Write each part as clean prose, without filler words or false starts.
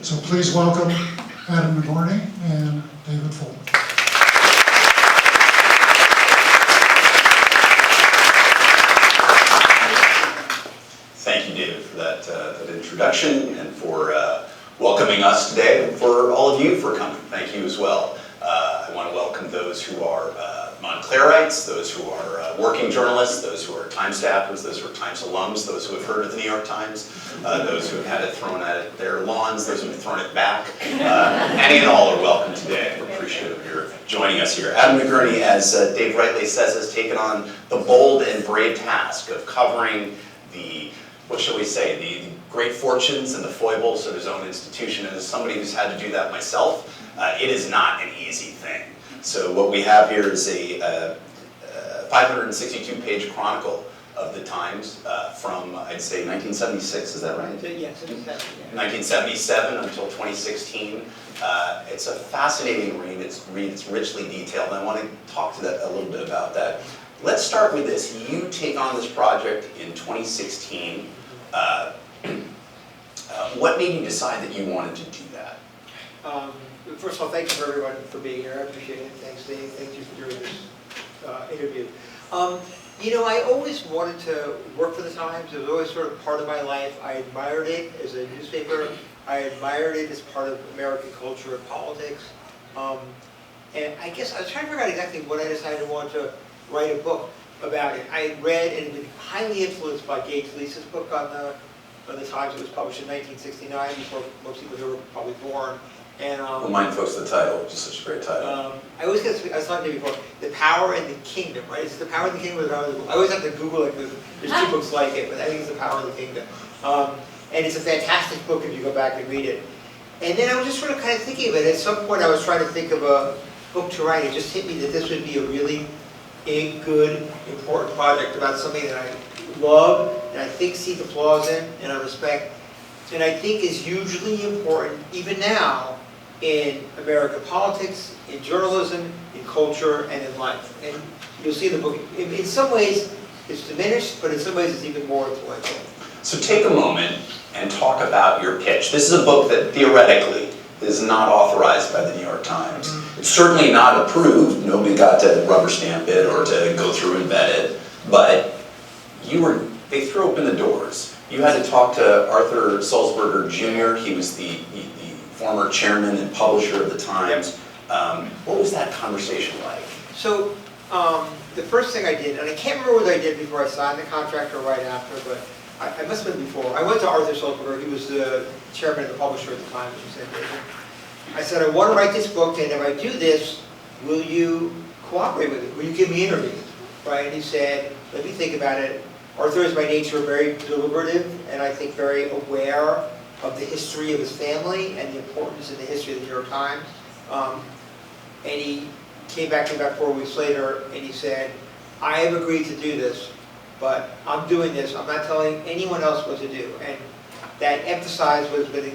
So please welcome Adam Nagourney and David Folkenflik. Thank you, David, for that introduction and for welcoming us today, and for all of you for coming. Thank you as well. I want to welcome those who are Montclairites, those who are working journalists, those who are Times staffers, those who are Times alums, those who have heard of the New York Times, those who have had it thrown at their lawns, those who have thrown it back. Any and all are welcome today. We're appreciative of your joining us here. Adam Nagourney, as Dave rightly says, has taken on the bold and brave task of covering the, what shall we say, the great fortunes and the foibles of his own institution. And as somebody who's had to do that myself, it is not an easy thing. So what we have here is a 562-page chronicle of the Times from, I'd say, 1976, is that right? Yes, 1977 until 2016. It's a fascinating read. It's richly detailed. I want to talk to that a little bit about that. Let's start with this. You take on this project in 2016. What made you decide that you wanted to do that? First of all, thanks for everyone for being here. I appreciate it. Thanks, Dave. Thank you for doing this interview. You know, I always wanted to work for the Times. It was always sort of part of my life. I admired it as a newspaper. I admired it as part of American culture and politics. And I guess I was trying to figure out exactly when I decided I wanted to write a book about it. I read and been highly influenced by Gates Leese's book on the Times. It was published in 1969, before most people here were probably born. And, Remind folks the title, which is such a great title. I always get, I was talking to you before, The Power and the Kingdom, right? Is it The Power and the Kingdom or The Power of the Book? I always have to Google it because there's two books like it, but I think it's The Power of the Kingdom. And it's a fantastic book if you go back and read it. And then I was just sort of kind of thinking of it. At some point I was trying to think of a book to write. It just hit me that this would be a really good, important project about something that I love, and I think see the flaws in, and I respect, and I think is hugely important, even now, in American politics, in journalism, in culture, and in life. And you'll see in the book, in some ways it's diminished, but in some ways it's even more influential. So take a moment and talk about your pitch. This is a book that theoretically is not authorized by the New York Times. It's certainly not approved. Nobody got to rubber stamp it or to go through and vet it. But they threw open the doors. You had to talk to Arthur Sulzberger Jr. He was the former chairman and publisher of the Times. What was that conversation like? So the first thing I did, and I can't remember what I did before I signed the contract or right after, but I must have been before. I went to Arthur Sulzberger. He was the chairman and the publisher at the time, as you said, David. I said, I want to write this book, and if I do this, will you cooperate with it? Will you give me interviews? Right? And he said, let me think about it. Arthur is by nature very deliberative, and I think very aware of the history of his family and the importance in the history of the New York Times. And he came back to me about 4 weeks later, and he said, I have agreed to do this, but I'm doing this. I'm not telling anyone else what to do. And that emphasized was a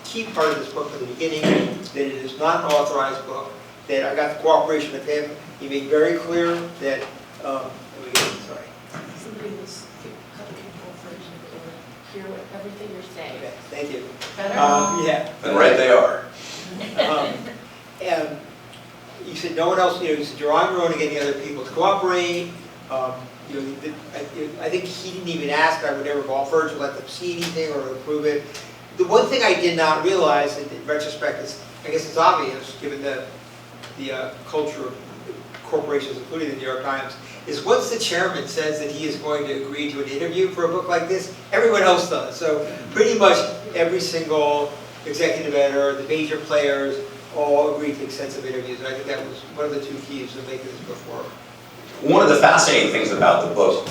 key part of this book from the beginning, that it is not an authorized book, that I got the cooperation of him. He made very clear that, sorry. Somebody was cutting a version to hear everything you're saying. Okay, thank you. Better? Yeah. And right they are. And you said no one else, you said you're on your own to get the other people to cooperate. I think he didn't even ask I would ever offer to let them see anything or to approve it. The one thing I did not realize, in retrospect, is I guess it's obvious, given the culture of corporations, including the New York Times, is once the chairman says that he is going to agree to an interview for a book like this, everyone else does. So pretty much every single executive editor, the major players, all agreed to extensive interviews. And I think that was one of the two keys to making this book work. One of the fascinating things about the book,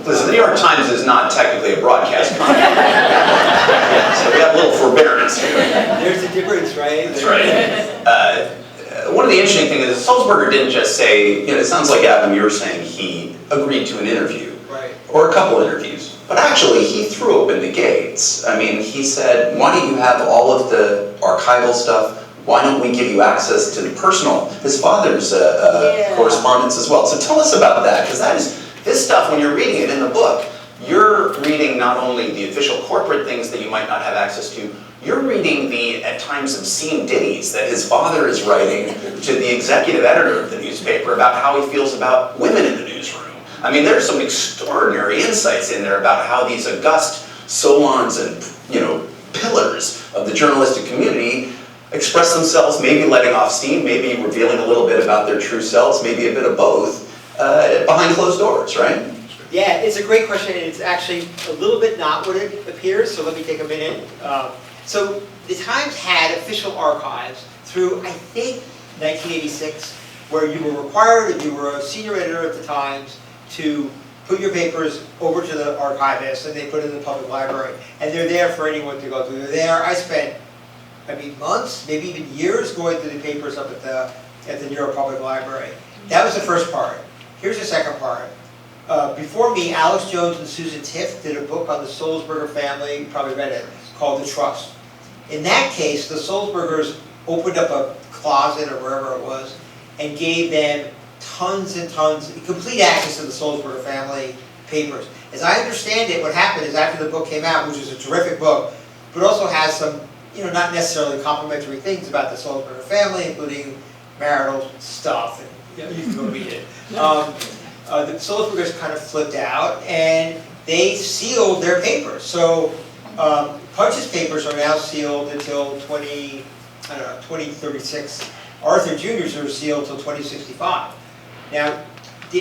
listen, the New York Times is not technically a broadcast company. So we have a little forbearance here. There's a difference, right? That's right. One of the interesting things is Sulzberger didn't just say, it sounds like, Adam, you were saying he agreed to an interview. Right. Or a couple interviews. But actually, he threw open the gates. I mean, he said, why don't you have all of the archival stuff? Why don't we give you access to the personal, his father's correspondence as well. So tell us about that, because that is, this stuff, when you're reading it in the book, you're reading not only the official corporate things that you might not have access to, you're reading the, at times, obscene ditties that his father is writing to the executive editor of the newspaper about how he feels about women in the newsroom. I mean, there's some extraordinary insights in there about how these august solons and, pillars of the journalistic community express themselves, maybe letting off steam, maybe revealing a little bit about their true selves, maybe a bit of both, behind closed doors, right? Yeah, it's a great question, and it's actually a little bit not what it appears, so let me take a minute. So the Times had official archives through, I think, 1986, where you were required, if you were a senior editor at the Times, to put your papers over to the archivist, and they put it in the public library. And they're there for anyone to go through. They're there. I spent, months, maybe even years going through the papers up at the New York Public Library. That was the first part. Here's the second part. Before me, Alex Jones and Susan Tiff did a book on the Sulzberger family, you probably read it, called The Trust. In that case, the Sulzbergers opened up a closet or wherever it was and gave them tons and tons, complete access to the Sulzberger family papers. As I understand it, what happened is after the book came out, which is a terrific book, but also has some, not necessarily complimentary things about the Sulzberger family, including marital stuff, and you can go read it. The Sulzbergers kind of flipped out, and they sealed their papers. So Punch's papers are now sealed until 2036. Arthur Jr.'s are sealed until 2065. Now, the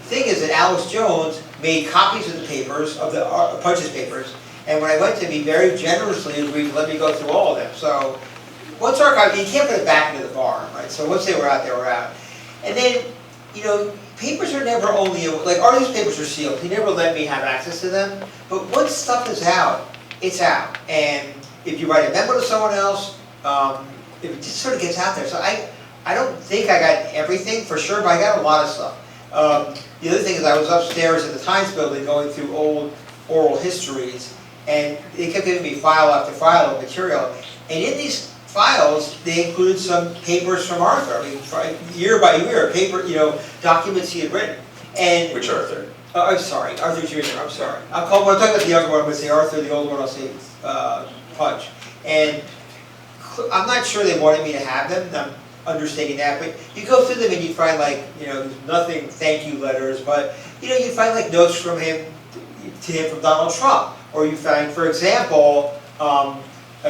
thing is that Alex Jones made copies of the papers, of the Punch's papers, and when I went to him, he very generously agreed to let me go through all of them. So once archived, you can't put it back into the barn, right? So once they were out, they were out. And then, papers are never only, like Arthur's papers are sealed. He never let me have access to them. But once stuff is out, it's out. And if you write a memo to someone else, it just sort of gets out there. So I don't think I got everything for sure, but I got a lot of stuff. The other thing is I was upstairs in the Times building going through old oral histories, and they kept giving me file after file of material. And in these files, they included some papers from Arthur. Year by year, documents he had written. And Which Arthur? I'm sorry, Arthur Jr., I'm sorry. When I'm talking about the younger one, I'm going to say Arthur, the older one, I'll say Punch. And I'm not sure they wanted me to have them, I'm understating that, but you go through them and you find nothing thank you letters, but you find notes from him, to him from Donald Trump. Or you find, for example, a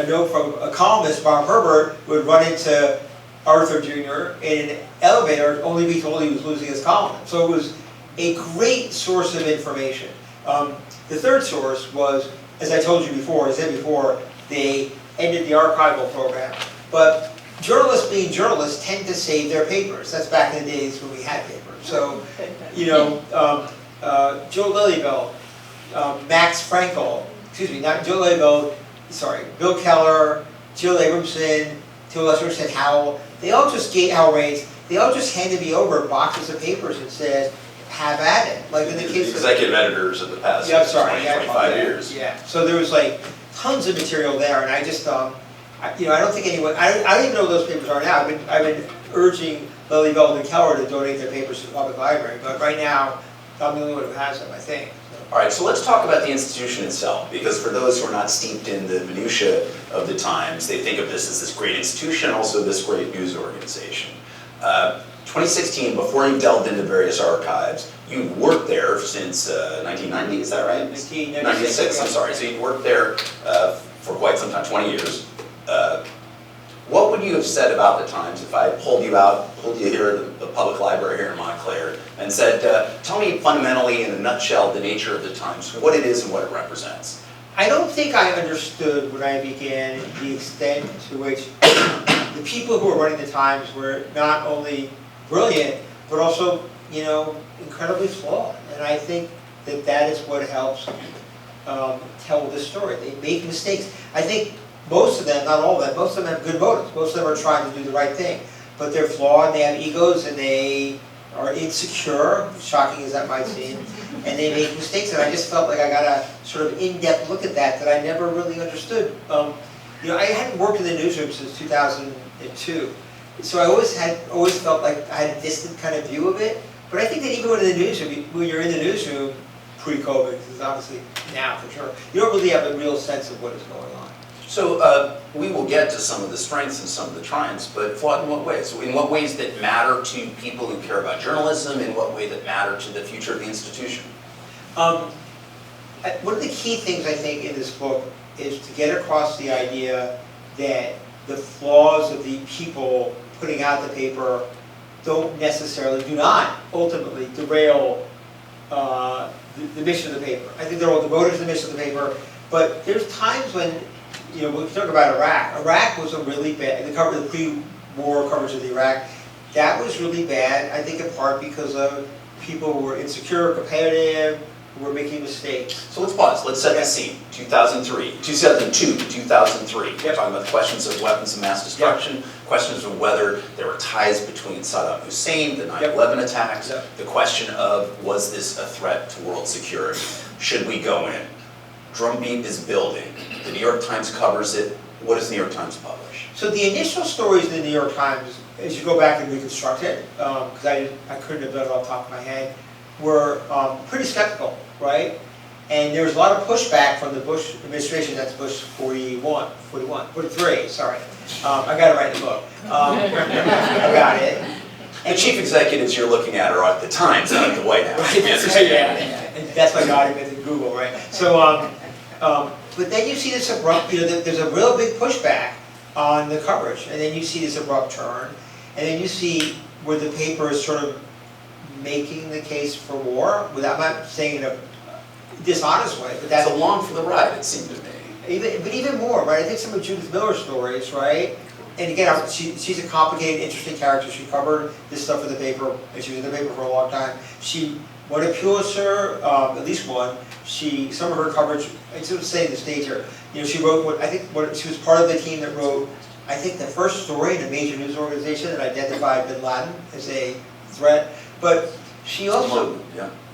note from a columnist, Bob Herbert, who would run into Arthur Jr. in an elevator, only be told he was losing his column. So it was a great source of information. The third source was, as I told you before, they ended the archival program. But journalists being journalists tend to save their papers. That's back in the days when we had papers. So, Joe Lillyveld, Max Frankel, not Joe Lillyveld, Bill Keller, Jill Abramson, to a lesser extent Howell, they all just gave Howell Raines, they all just handed me over boxes of papers and said, have at it. Like in the case of executive editors of the past 25 years. Yeah, so there was tons of material there, and I just, I don't think anyone, I don't even know what those papers are now. I've been urging Lillyveld and Keller to donate their papers to the public library, but right now, I'm the only one who has them, I think. All right, so let's talk about the institution itself, because for those who are not steeped in the minutiae of the Times, they think of this as this great institution, also this great news organization. 2016, before you delved into various archives, you worked there since 1990, is that right? 1996, I'm sorry. So you worked there for quite some time, 20 years. What would you have said about the Times if I pulled you here at the public library here in Montclair and said, tell me fundamentally in a nutshell the nature of the Times, what it is and what it represents? I don't think I understood when I began the extent to which the people who were running the Times were not only brilliant, but also, incredibly flawed. And I think that is what helps tell this story. They make mistakes. I think most of them, not all of them, most of them have good motives. Most of them are trying to do the right thing. But they're flawed, they have egos, and they are insecure, shocking as that might seem, and they make mistakes. And I just felt like I got a sort of in-depth look at that I never really understood. I hadn't worked in the newsroom since 2002. So I always felt like I had a distant kind of view of it. But I think that even when you're in the newsroom, pre-COVID, because it's obviously now for sure. You don't really have a real sense of what is going on. So we will get to some of the strengths and some of the triumphs, but flawed in what ways? In what ways that matter to people who care about journalism? In what way that matter to the future of the institution? One of the key things I think in this book is to get across the idea that the flaws of the people putting out the paper do not ultimately derail the mission of the paper. I think they're all devoted to the mission of the paper, but there's times when, you know, when we talk about Iraq was a really bad, the pre-war coverage of Iraq, that was really bad, I think in part because of people who were insecure, competitive, who were making mistakes. So let's pause, let's set the scene. 2002 to 2003. We're talking about the questions of weapons of mass destruction, questions of whether there were ties between Saddam Hussein, the 9/11 attacks, the question of was this a threat to world security? Should we go in? Drumbeat is building. The New York Times covers it. What does the New York Times publish? So the initial stories in the New York Times, as you go back and reconstruct it, because I couldn't have done it off the top of my head, were pretty skeptical, right? And there was a lot of pushback from the Bush administration. That's Bush 43, sorry. I got it right in the book. I got it. The chief executives you're looking at are at the Times, not at the White House. Right, and that's why God invented Google, right? So, but then you see this abrupt, you know, there's a real big pushback on the coverage, and then you see this abrupt turn, and then you see where the paper is sort of making the case for war, without, I'm not saying in a dishonest way, but that's It's along for the ride, it seemed to me. but even more, right? I think some of Judith Miller's stories, right? And again, she's a complicated, interesting character. She covered this stuff in the paper, and she was in the paper for a long time. She won a Pulitzer, at least one. Some of her coverage, I should say the stage here, you know, she wrote she was part of the team that wrote, I think, the first story in a major news organization that identified bin Laden as a threat. But she also,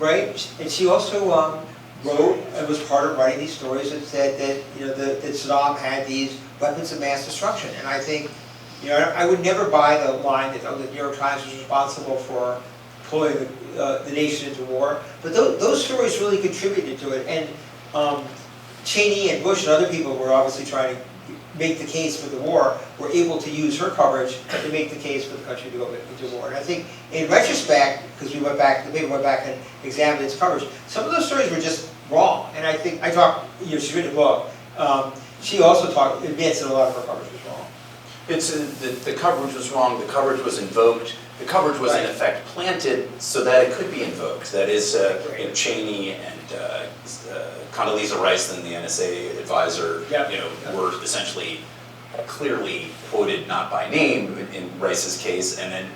right? And she also wrote and was part of writing these stories that said that, you know, that Saddam had these weapons of mass destruction. And I think, you know, I would never buy the line that, oh, the New York Times was responsible for pulling the nation into war. But those stories really contributed to it. And Cheney and Bush and other people were obviously trying to make the case for the war, were able to use her coverage to make the case for the country to go into war. And I think, in retrospect, because the paper went back and examined its coverage, some of those stories were just wrong. And I think, you know, she's written a book. She also admits that a lot of her coverage was wrong. The coverage was wrong, the coverage was invoked, the coverage was in effect planted so that it could be invoked. That is, you know, Cheney and Condoleezza Rice, then the NSA advisor, you know, were essentially clearly quoted not by name in Rice's case, and then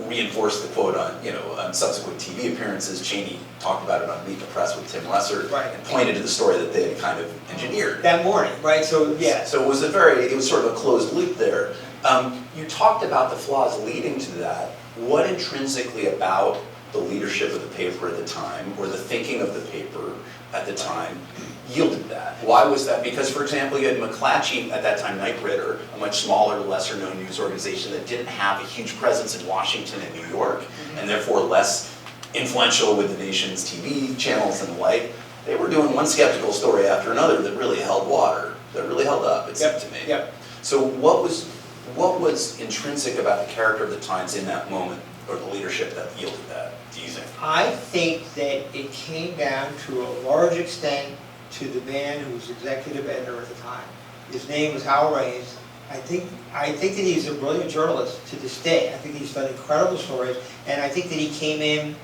reinforced the quote on, you know, on subsequent TV appearances. Cheney talked about it on Meet the Press with Tim Lesser, and pointed to the story that they had kind of engineered that morning, right? So So it was sort of a closed loop there. You talked about the flaws leading to that. What intrinsically about the leadership of the paper at the time, or the thinking of the paper at the time, yielded that? Why was that? Because, for example, you had McClatchy, at that time Knight Ridder, a much smaller, lesser known news organization that didn't have a huge presence in Washington and New York, and therefore less influential with the nation's TV channels and the like. They were doing one skeptical story after another that really held water, that really held up, it seemed to me. So what was intrinsic about the character of the Times in that moment, or the leadership that yielded that, do you think? I think that it came down to a large extent to the man who was executive editor at the time. His name was Hal Raines. I think that he's a brilliant journalist to this day. I think he's done incredible stories, and I think that he came in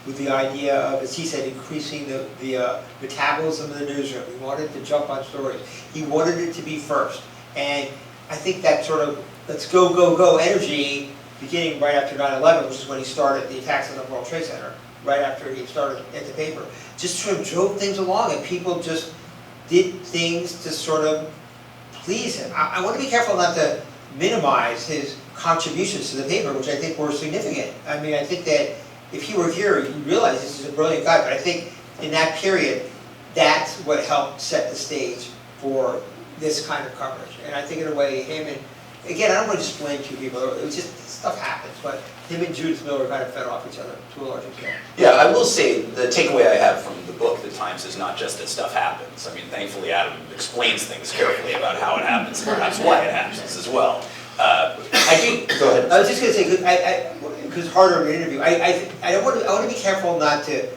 with the idea of, as he said, increasing the metabolism of the newsroom. He wanted to jump on stories. He wanted it to be first. And I think that sort of let's go, go, go energy, beginning right after 9/11, which is when he started the attacks on the World Trade Center, right after he started at the paper, just sort of drove things along, and people just did things to sort of please him. I want to be careful not to minimize his contributions to the paper, which I think were significant. I mean, I think that if he were here, you'd realize this is a brilliant guy, but I think in that period, that's what helped set the stage for this kind of coverage. And I think in a way, him and again, I don't want to just blame two people, it was just, stuff happens, but him and Judith Miller kind of fed off each other to a large extent. Yeah, I will say, the takeaway I have from the book, The Times, is not just that stuff happens. I mean, thankfully Adam explains things carefully about how it happens and perhaps why it happens as well. I think, go ahead. I was just gonna say, because it's harder in an interview, I want to be careful not to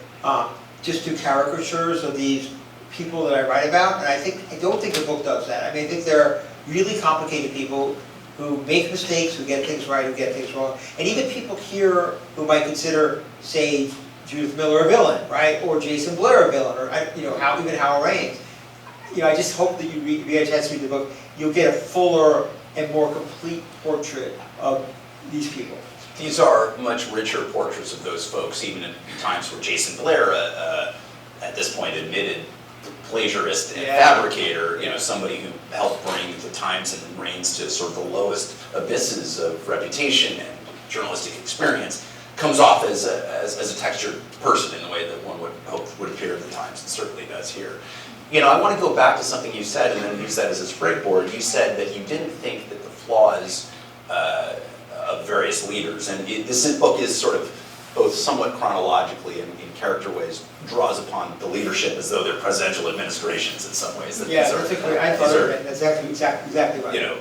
just do caricatures of these people that I write about, and I don't think the book does that. I mean, I think they're really complicated people who make mistakes, who get things right, who get things wrong, and even people here who might consider, say, Judith Miller a villain, right, or Jason Blair a villain, or even Howell Raines. I just hope that you get a chance to read the book, you'll get a fuller and more complete portrait of these people. These are much richer portraits of those folks, even in times where Jason Blair, at this point, admitted plagiarist and fabricator, somebody who helped bring the Times and Raines to sort of the lowest abysses of reputation and journalistic experience, comes off as a textured person in the way that one would hope would appear in the Times, and certainly does here. I want to go back to something you said and then use that as a springboard. You said that you didn't think that the flaws of various leaders, and this book is sort of both somewhat chronologically and in character ways draws upon the leadership as though they're presidential administrations in some ways. That Yeah, that's great. I thought of it. That's exactly right.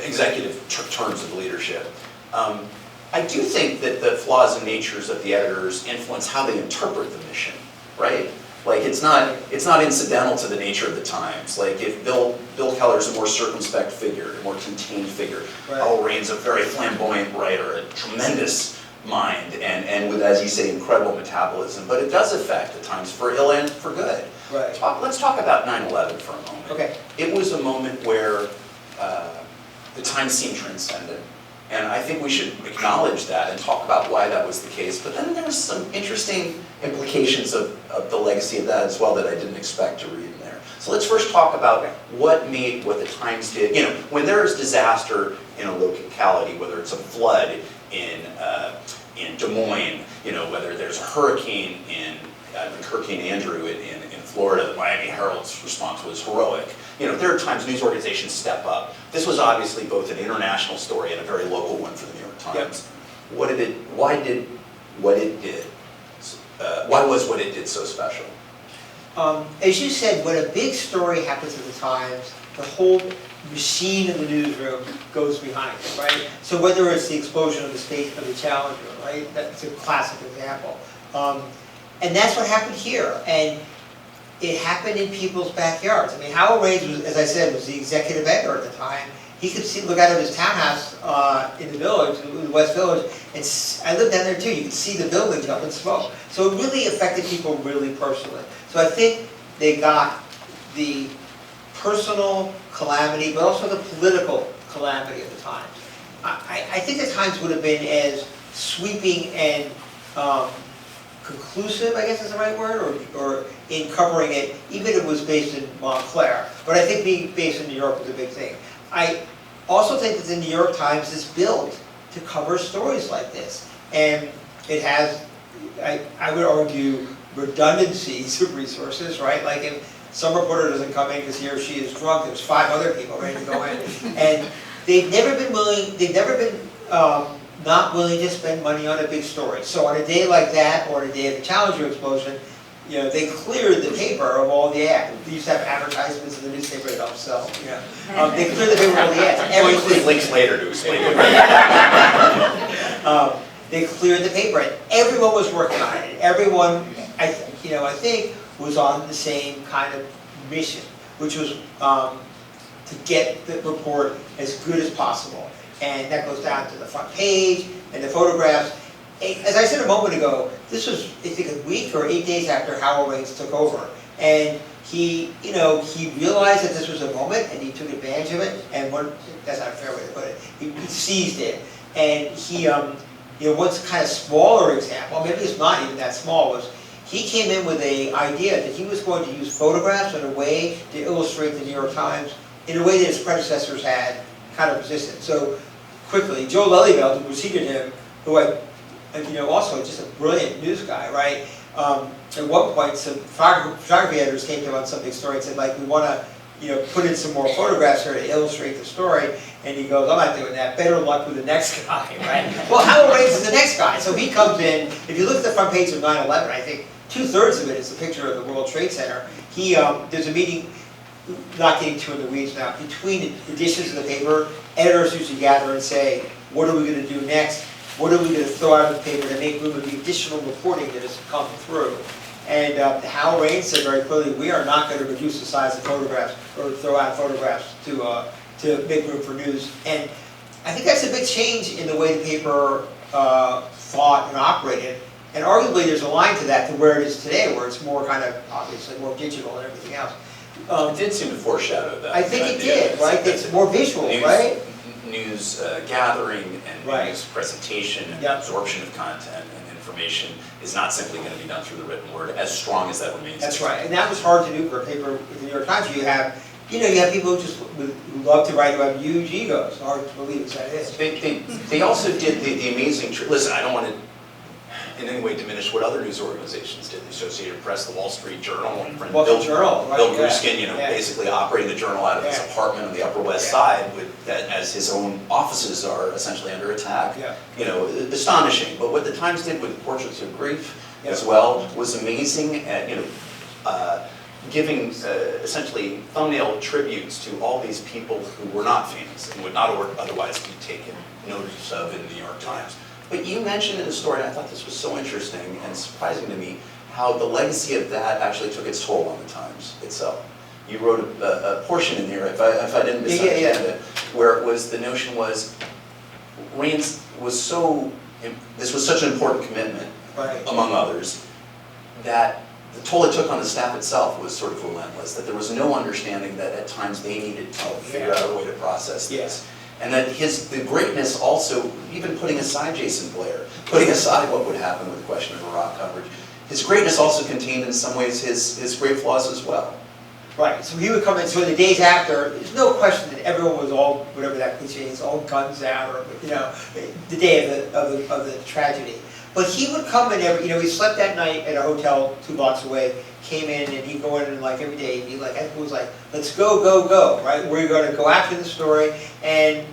Executive terms of leadership. I do think that the flaws and natures of the editors influence how they interpret the mission, right? Like it's not incidental to the nature of the Times. Like if Bill Keller's a more circumspect figure, a more contained figure. Right. Howell Raines a very flamboyant writer, a tremendous mind, and with, as you say, incredible metabolism. But it does affect the Times for ill and for good. Right. Let's talk about 9/11 for a moment. Okay. It was a moment where the Times seemed transcendent. And I think we should acknowledge that and talk about why that was the case. But then there's some interesting implications of the legacy of that as well that I didn't expect to read in there. So let's first talk about what the Times did. When there is disaster in a locality, whether it's a flood in Des Moines, whether there's a hurricane like Hurricane Andrew in Florida, the Miami Herald's response was heroic. There are times news organizations step up. This was obviously both an international story and a very local one for the New York Times. Yep. Why was what it did so special? As you said, when a big story happens at the Times, the whole machine in the newsroom goes behind it, right? So whether it's the explosion of the Challenger, right? That's a classic example. And that's what happened here. And it happened in people's backyards. I mean, Howell Raines, was, as I said, was the executive editor at the time. He could look out of his townhouse in the village, the West Village, and I lived down there too. You could see the buildings up in smoke. So it really affected people really personally. So I think they got the personal calamity, but also the political calamity of the Times. I think the Times would have been as sweeping and conclusive, I guess is the right word, or in covering it, even if it was based in Montclair. But I think being based in New York was a big thing. I also think that the New York Times is built to cover stories like this. And it has, I would argue, redundancies of resources, right? Like if some reporter doesn't come in because he or she is drunk, there's 5 other people ready to go in. And they've never been not willing to spend money on a big story. So on a day like that, or on a day of the Challenger explosion, they cleared the paper of all the ads. They used to have advertisements in the newspaper that don't sell. They cleared the paper of all the ads. Everything links later to explain it. They cleared the paper, and everyone was working on it. Everyone, I think, was on the same kind of mission, which was to get the report as good as possible. And that goes down to the front page and the photographs. As I said a moment ago, this was, I think, a week or 8 days after Howell Raines took over. And he realized that this was a moment, and he took advantage of it, and that's not a fair way to put it, he seized it. And he, one kind of smaller example, maybe it's not even that small, was he came in with an idea that he was going to use photographs in a way to illustrate the New York Times in a way that his predecessors had kind of resisted. So quickly, Joe Lelyveld, who preceded him, who also just a brilliant news guy, right? At one point, some photography editors came to him on some big story and said, like, we want to put in some more photographs here to illustrate the story. And he goes, I'm not doing that, better luck with the next guy, right? Well, Howell Raines is the next guy. So he comes in, if you look at the front page of 9/11, I think 2/3 of it is a picture of the World Trade Center. There's a meeting, not getting too in the weeds now, between editions of the paper, editors usually gather and say, what are we going to do next? What are we going to throw out of the paper to make room for the additional reporting that has come through? And Howell Raines said very clearly, we are not going to reduce the size of photographs or throw out photographs to make room for news. And I think that's a big change in the way the paper thought and operated. And arguably there's a line to that to where it is today, where it's more kind of, obviously, more digital and everything else. It did seem to foreshadow that. I think it did, right? It's more visual, right? News gathering and Right. news presentation and Yep. absorption of content and information is not simply going to be done through the written word, as strong as that remains. That's right, and that was hard to do for a paper with the New York Times. You have people who love to write, who have huge egos. Hard to believe as that is. They also did the amazing, listen, I don't want to in any way diminish what other news organizations did. The Associated Press, the Wall Street Journal, and Wall Street Journal, right, Bill yeah. Gruskin, Yeah. basically operating the Journal out of his Yeah. apartment on the Upper West Yeah. Side, with that as his own offices are essentially under attack. Yeah. Astonishing. But what the Times did with Portraits of Grief Yeah. as well was amazing. At, giving essentially thumbnail tributes to all these people who were not famous and would not otherwise be taken notice of in the New York Times. But you mentioned in the story, and I thought this was so interesting and surprising to me, how the legacy of that actually took its toll on the Times itself. You wrote a portion in here, if I didn't misunderstand it, where it was, the notion was, Raines was this was such an important commitment, Right. among others, that the toll it took on the staff itself was sort of relentless, that there was no understanding that at times they needed to figure out a way to process this. And that the greatness also, even putting aside Jason Blair, putting aside what would happen with the question of Iraq coverage, his greatness also contained in some ways his great flaws as well. Right, so he would come in, so in the days after, there's no question that everyone was all, whatever that cliche is, all guns out, or, the day of the tragedy. But he would come in he slept that night at a hotel 2 blocks away, came in, and he'd go in and like every day, he'd be like, it was like, let's go, go, go, right? We're gonna go after the story, and,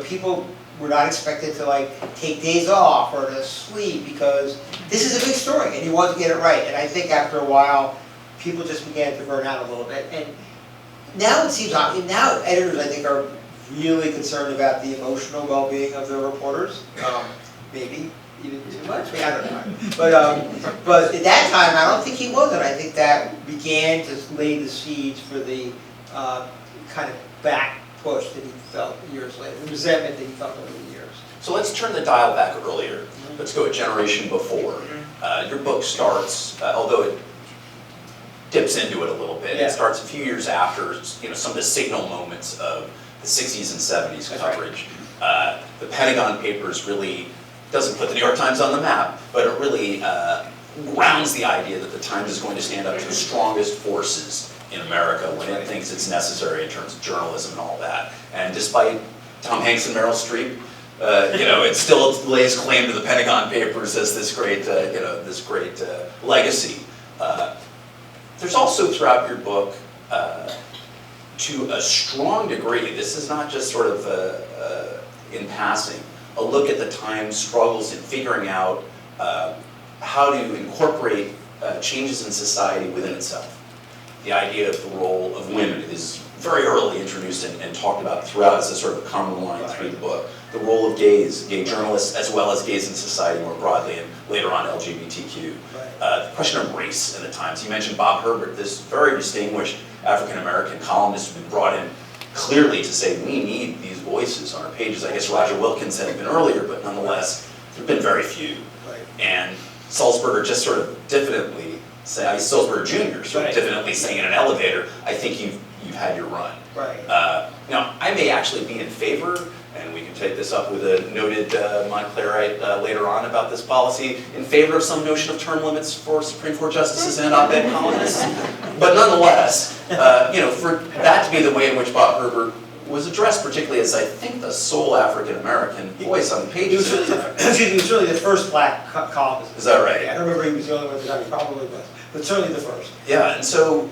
people were not expected to like take days off or to sleep, because this is a big story, and he wanted to get it right. And I think after a while, people just began to burn out a little bit. And now it seems, now editors, I think, are really concerned about the emotional well-being of their reporters. Maybe even too much, I don't know. But at that time, I don't think he was, and I think that began to lay the seeds for the kind of back push that he felt years later, the resentment that he felt over the years. So let's turn the dial back earlier. Let's go a generation before. Your book starts, although it dips into it a little bit, it starts a few years after some of the signal moments of the 60s and 70s coverage. Right. The Pentagon Papers really doesn't put the New York Times on the map, but it really grounds the idea that the Times is going to stand up to the strongest forces in America when it thinks it's necessary in terms of journalism and all that. And despite Tom Hanks and Meryl Streep, it still lays claim to the Pentagon Papers as this great, legacy. There's also throughout your book, to a strong degree, this is not just sort of in passing, a look at the Times' struggles in figuring out how to incorporate changes in society within itself. The idea of the role of women is very early introduced and talked about throughout as a sort of a common line through the book. The role of gays, gay journalists, as well as gays in society more broadly, and later on LGBTQ. The question of race in the Times. You mentioned Bob Herbert, this very distinguished African-American columnist who had been brought in clearly to say we need these voices on our pages. I guess Roger Wilkins had been earlier, but nonetheless, there have been very few. And Sulzberger just sort of diffidently saying, Sulzberger Jr. sort of diffidently saying in an elevator, I think you've had your run. Now, I may actually be in favor, and we can take this up with a noted Montclairite later on about this policy, in favor of some notion of term limits for Supreme Court justices and op-ed columnists. But nonetheless, for that to be the way in which Bob Herbert was addressed, particularly as I think the sole African-American voice on the pages. He was really the first black columnist. Is that right? I don't remember he was the only one at the time, he probably was, but certainly the first. Yeah, and so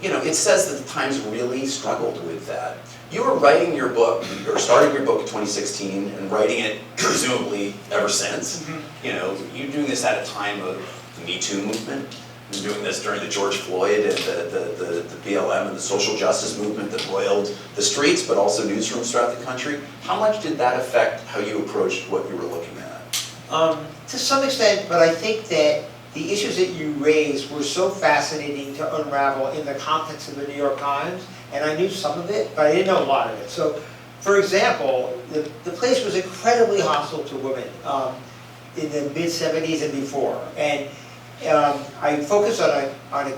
it says that the Times really struggled with that. You were writing your book, or starting your book in 2016, and writing it presumably ever since. You're doing this at a time of the Me Too movement. You're doing this during the George Floyd and the BLM and the social justice movement that roiled the streets, but also newsrooms throughout the country. How much did that affect how you approached what you were looking at? To some extent, but I think that the issues that you raised were so fascinating to unravel in the context of the New York Times, and I knew some of it, but I didn't know a lot of it. So, for example, the place was incredibly hostile to women in the mid-'70s and before, and I focused on an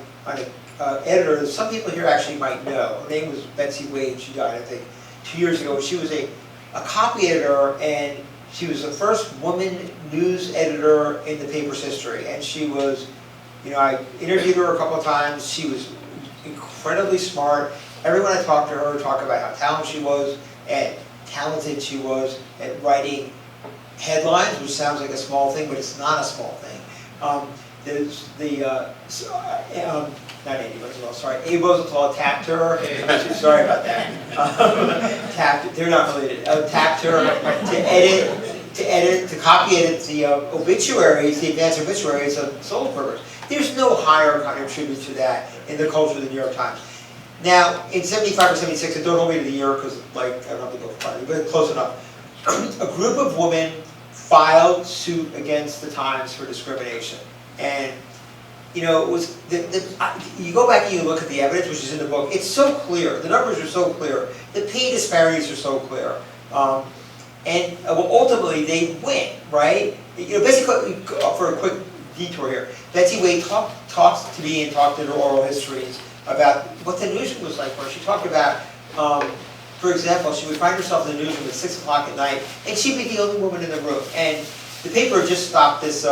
editor that some people here actually might know. Her name was Betsy Wade. She died, I think, 2 years ago. She was a copy editor, and she was the first woman news editor in the paper's history. And she was, I interviewed her a couple of times. She was incredibly smart. Everyone I talked to her talked about how talented she was at writing headlines, which sounds like a small thing, but it's not a small thing. There's not Andy Roosevelt, sorry, Abe Rosenthal tapped her, sorry about that, they're not related, tapped her to copy edit the obituaries, the advance obituaries of soul workers. There's no higher kind of tribute to that in the culture of the New York Times. Now, in 75 or 76, and don't hold me to the year because, I don't have to go for party, but close enough, a group of women filed suit against the Times for discrimination. And it was you go back and you look at the evidence, which is in the book. It's so clear. The numbers are so clear. The pay disparities are so clear. And ultimately, they win, right? Basically, for a quick detour here, Betsy Wade talked to me and talked in her oral histories about what the newsroom was like. Where she talked about, for example, she would find herself in the newsroom at 6 o'clock at night, and she'd be the only woman in the room. And the paper just stopped this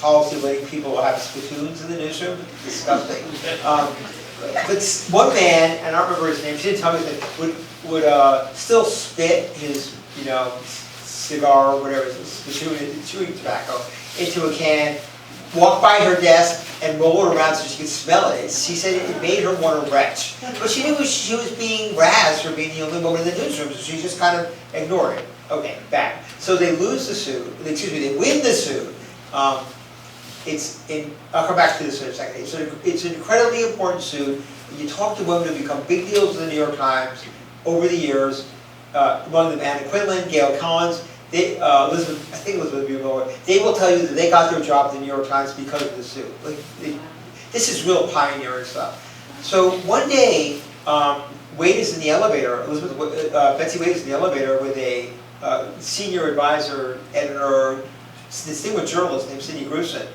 policy of letting people have spittoons in the newsroom. Disgusting. But one man, and I don't remember his name, she didn't tell me that, would still spit his, cigar or whatever, chewing tobacco, into a can, walk by her desk, and roll it around so she could smell it. She said it made her want to retch. But she knew she was being razzed for being the only woman in the newsroom, so she just kind of ignored it. Okay, back. So they lose the suit, they win the suit. I'll come back to this in a second. It's an incredibly important suit. You talk to women who become big deals in the New York Times over the years, among them Anna Quinlan, Gail Collins, Elizabeth Buehler. They will tell you that they got their job at the New York Times because of the suit. This is real pioneering stuff. So one day, Wade is in the elevator, Betsy Wade is in the elevator with a senior advisor, editor, distinguished journalist named Sidney Grusin.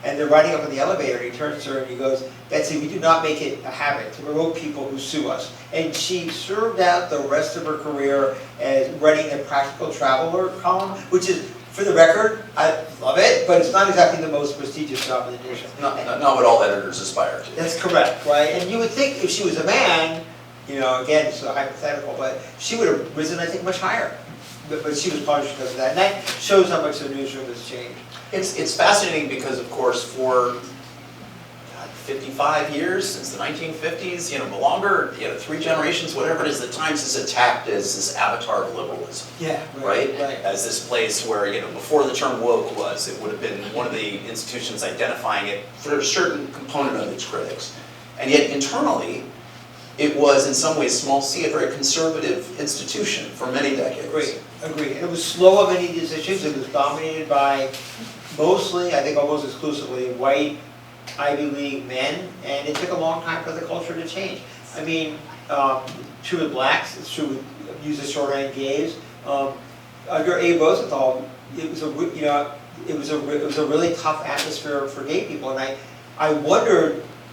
And they're riding up in the elevator, and he turns to her and he goes, "Betsy, we do not make it a habit to promote people who sue us." And she served out the rest of her career as writing a Practical Traveler column, which is, for the record, I love it, but it's not exactly the most prestigious job in the nation. Not what all editors aspire to. That's correct, right? And you would think if she was a man, again, it's a hypothetical, but she would have risen, I think, much higher. But she was punished because of that. And that shows how much the newsroom has changed. It's fascinating because, of course, for 55 years, since the 1950s, longer, 3 generations, whatever it is, the Times is attacked as this avatar of liberalism. Yeah, right? As this place where, before the term woke it would have been one of the institutions identifying it for a certain component of its critics. And yet, internally, it was, in some ways, small c, a very conservative institution for many decades. Agree. And it was slow on many of these issues. It was dominated by mostly, I think almost exclusively, white Ivy League men, and it took a long time for the culture to change. I mean, true with blacks, it's true with, use the shorthand, gays. Under Abe Rosenthal, it was a really tough atmosphere for gay people, and I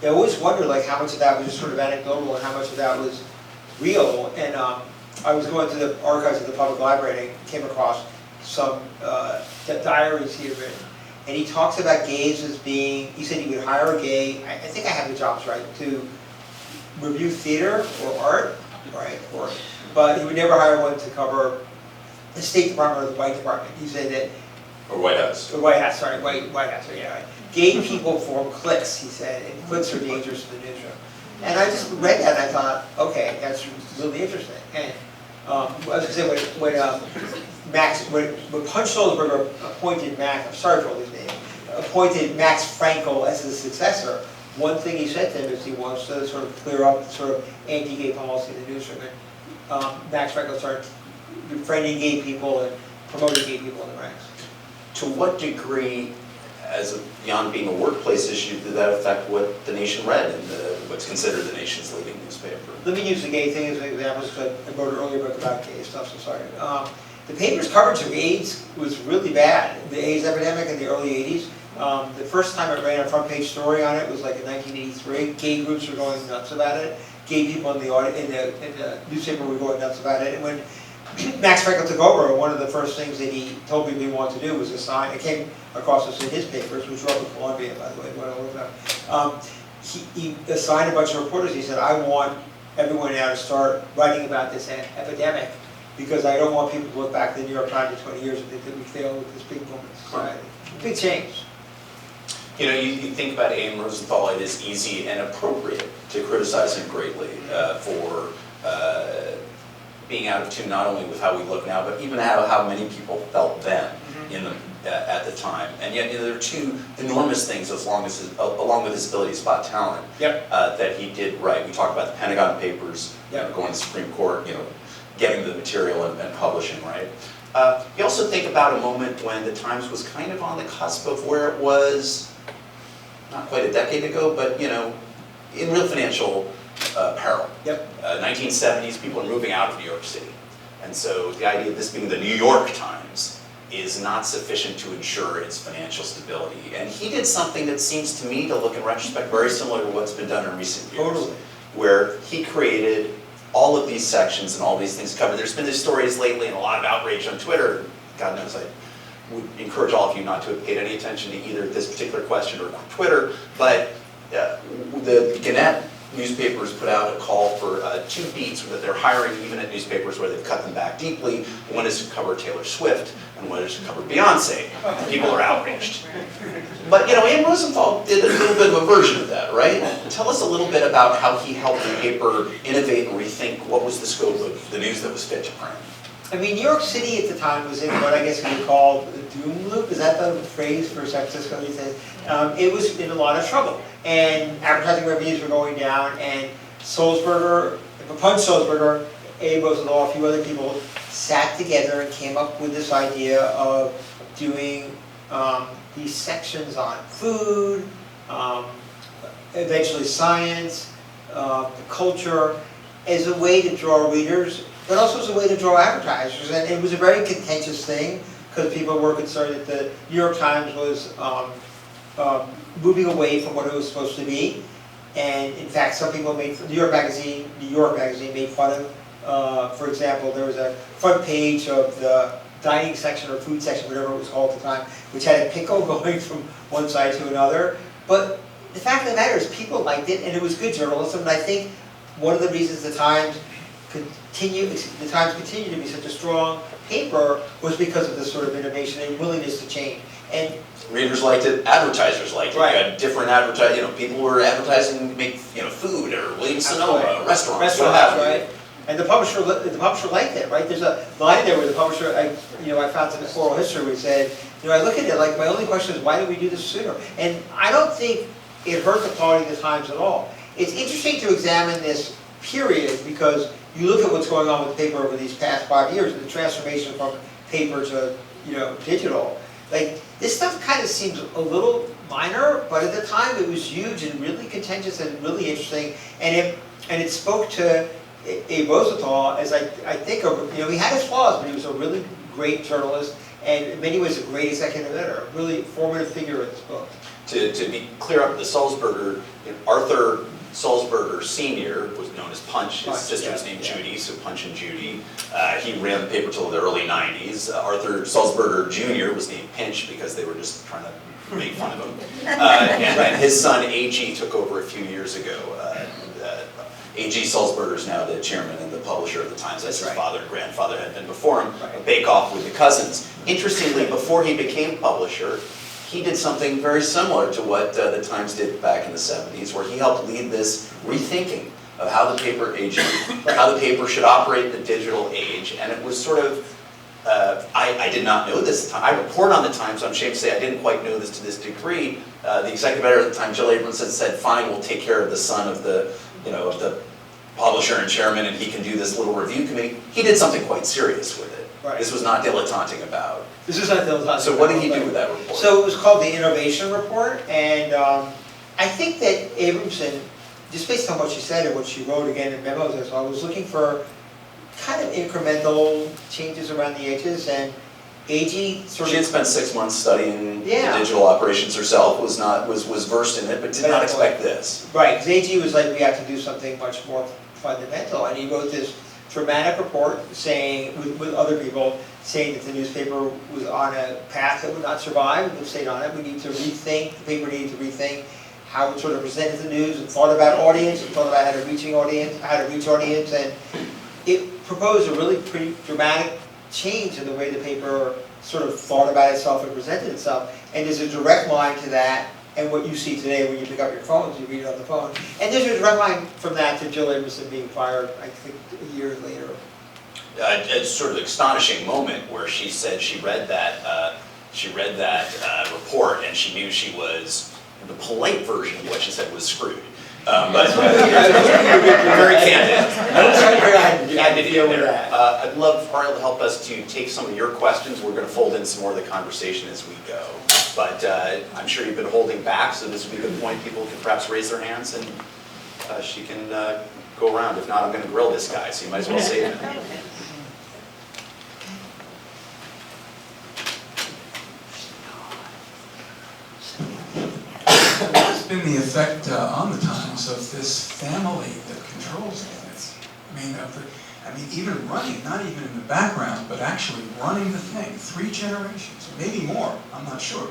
always wondered how much of that was just sort of anecdotal and how much of that was real. And I was going through the archives of the public library and I came across some diaries he had written. And he talks about gays as being, he said he would hire a gay, I think I have the jobs right, to review theater or art, right? But he would never hire one to cover the State Department or the White Department. He said that, Or White House. White House, yeah. Right. Gay people form cliques, he said, and cliques are dangerous to the newsroom. And I just read that and I thought, okay, that's really interesting. And I was gonna say, when Punch Sulzberger appointed I'm sorry for all these names, appointed Max Frankel as his successor, one thing he said to him is he wants to sort of clear up the sort of anti-gay policy in the newsroom. And Max Frankel started befriending gay people and promoting gay people in the ranks. To what degree, beyond being a workplace issue, did that affect what the nation read in what's considered the nation's leading newspaper? Let me use the gay thing as an example, because I wrote an earlier book about gay stuff, so sorry. The paper's coverage of AIDS was really bad. The AIDS epidemic in the early 80s. The first time it ran a front page story on it was like in 1983. Gay groups were going nuts about it. Gay people in the newspaper were going nuts about it. And when Max Frankel took over, one of the first things that he told me we wanted to do was assign, it came across us in his papers, which were up in Columbia, by the way, when I looked up. He assigned a bunch of reporters. He said, I want everyone now to start writing about this epidemic, because I don't want people to look back at the New York Times in 20 years and think that we failed with this big moment in society. Big change. You know, you think about A.M. Rosenthal, it is easy and appropriate to criticize him greatly for being out of tune not only with how we look now, but even how many people felt then at the time. And yet, you know, there are two enormous things along with his ability to spot talent that he did right. We talked about the Pentagon Papers, going to the Supreme Court, you know, getting the material and publishing, right? You also think about a moment when the Times was kind of on the cusp of where it was, not quite a decade ago, but, you know, in real financial peril. 1970s, people are moving out of New York City. And so the idea of this being the New York Times is not sufficient to ensure its financial stability. And he did something that seems to me to look in retrospect very similar to what's been done in recent years. Where he created all of these sections and all these things covered. There's been these stories lately and a lot of outrage on Twitter. God knows I would encourage all of you not to have paid any attention to either this particular question or Twitter, but the Gannett newspapers put out a call for 2 beats that they're hiring even at newspapers where they've cut them back deeply. One is to cover Taylor Swift and one is to cover Beyonce. People are outraged. But you know, A.M. Rosenthal did a little bit of a version of that, right? Tell us a little bit about how he helped the paper innovate and rethink what was the scope of the news that was fit to print. I mean, New York City at the time was in what I guess you would call the doom loop. Is that the phrase for San Francisco these days? It was in a lot of trouble. And advertising revenues were going down, and Sulzberger, Punch Sulzberger, A. Rosenthal, a few other people sat together and came up with this idea of doing these sections on food, eventually science, culture, as a way to draw readers, but also as a way to draw advertisers. And it was a very contentious thing, because people were concerned that the New York Times was moving away from what it was supposed to be. And in fact, some people made, New York Magazine made fun of, for example, there was a front page of the dining section or food section, whatever it was called at the time, which had a pickle going from one side to another. But the fact of the matter is people liked it, and it was good journalism. And I think one of the reasons the Times continued to be such a strong paper was because of this sort of innovation and willingness to change. And readers liked it, advertisers liked it. Right. You had different advertising, you know, people were advertising to make, you know, food or Williams-Sonoma, restaurants, what have you. Right. And the publisher liked it, right? There's a line there where the publisher, I found some oral history where he said, you know, I look at it like my only question is why did we do this sooner? And I don't think it hurt the quality of the Times at all. It's interesting to examine this period because you look at what's going on with paper over these past 5 years, and the transformation from paper to, you know, digital. Like, this stuff kind of seems a little minor, but at the time it was huge and really contentious and really interesting, and it spoke to A. Rosenthal as I think of, you know, he had his flaws, but he was a really great journalist, and in many ways a great executive editor, a really formative figure in this book. To be clear up, the Sulzberger, Arthur Sulzberger Sr. was known as Punch. His sister was named Judy, so Punch and Judy. He ran the paper till the early 90s. Arthur Sulzberger Jr. was named Pinch because they were just trying to make fun of him. And his son A.G. took over a few years ago. A.G. Sulzberger is now the chairman and the publisher of the Times, as his father and grandfather had been before him, a bake-off with the cousins. Interestingly, before he became publisher, he did something very similar to what the Times did back in the 70s, where he helped lead this rethinking of how the paper ages, how the paper should operate in the digital age. And it was sort of, I did not know this. I report on the Times, so I'm ashamed to say I didn't quite know this to this degree. The executive editor at the time, Jill Abrams, had said, fine, we'll take care of the son of the, of the publisher and chairman, and he can do this little review committee. He did something quite serious with it. Right. This was not dilettanting about. This is not dilettanting. So what did he do with that report? So it was called the Innovation Report, and I think that Abramson, just based on what she said and what she wrote again in memos as well, was looking for kind of incremental changes around the edges, and AG sort She had of... spent 6 months studying Yeah. the digital operations herself, was versed in it, but did not expect this. Right, because AG was like, we have to do something much more fundamental, and he wrote this dramatic report saying, with other people, saying that the newspaper was on a path that would not survive, and would stay on it. We need to rethink, the paper needed to rethink how it sort of presented the news, and thought about audience, and thought about how to reach audience, and it proposed a really pretty dramatic change in the way the paper sort of thought about itself and presented itself. And there's a direct line to that, and what you see today when you pick up your phones, you read it on the phone. And there's a direct line from that to Jill Abramson being fired, I think, a year later. A sort of astonishing moment where she said she read that report, and she knew she was, the polite version of what she said was screwed. But very candid. Candid in there. I'd love Ariel to help us to take some of your questions. We're going to fold in some more of the conversation as we go. But I'm sure you've been holding back, so this would be a good point. People can perhaps raise their hands, and she can go around. If not, I'm going to grill this guy, so you might as well save it. What's been the effect on the Times of this family that controls it? I mean, even running, not even in the background, but actually running the thing, 3 generations, maybe more, I'm not sure.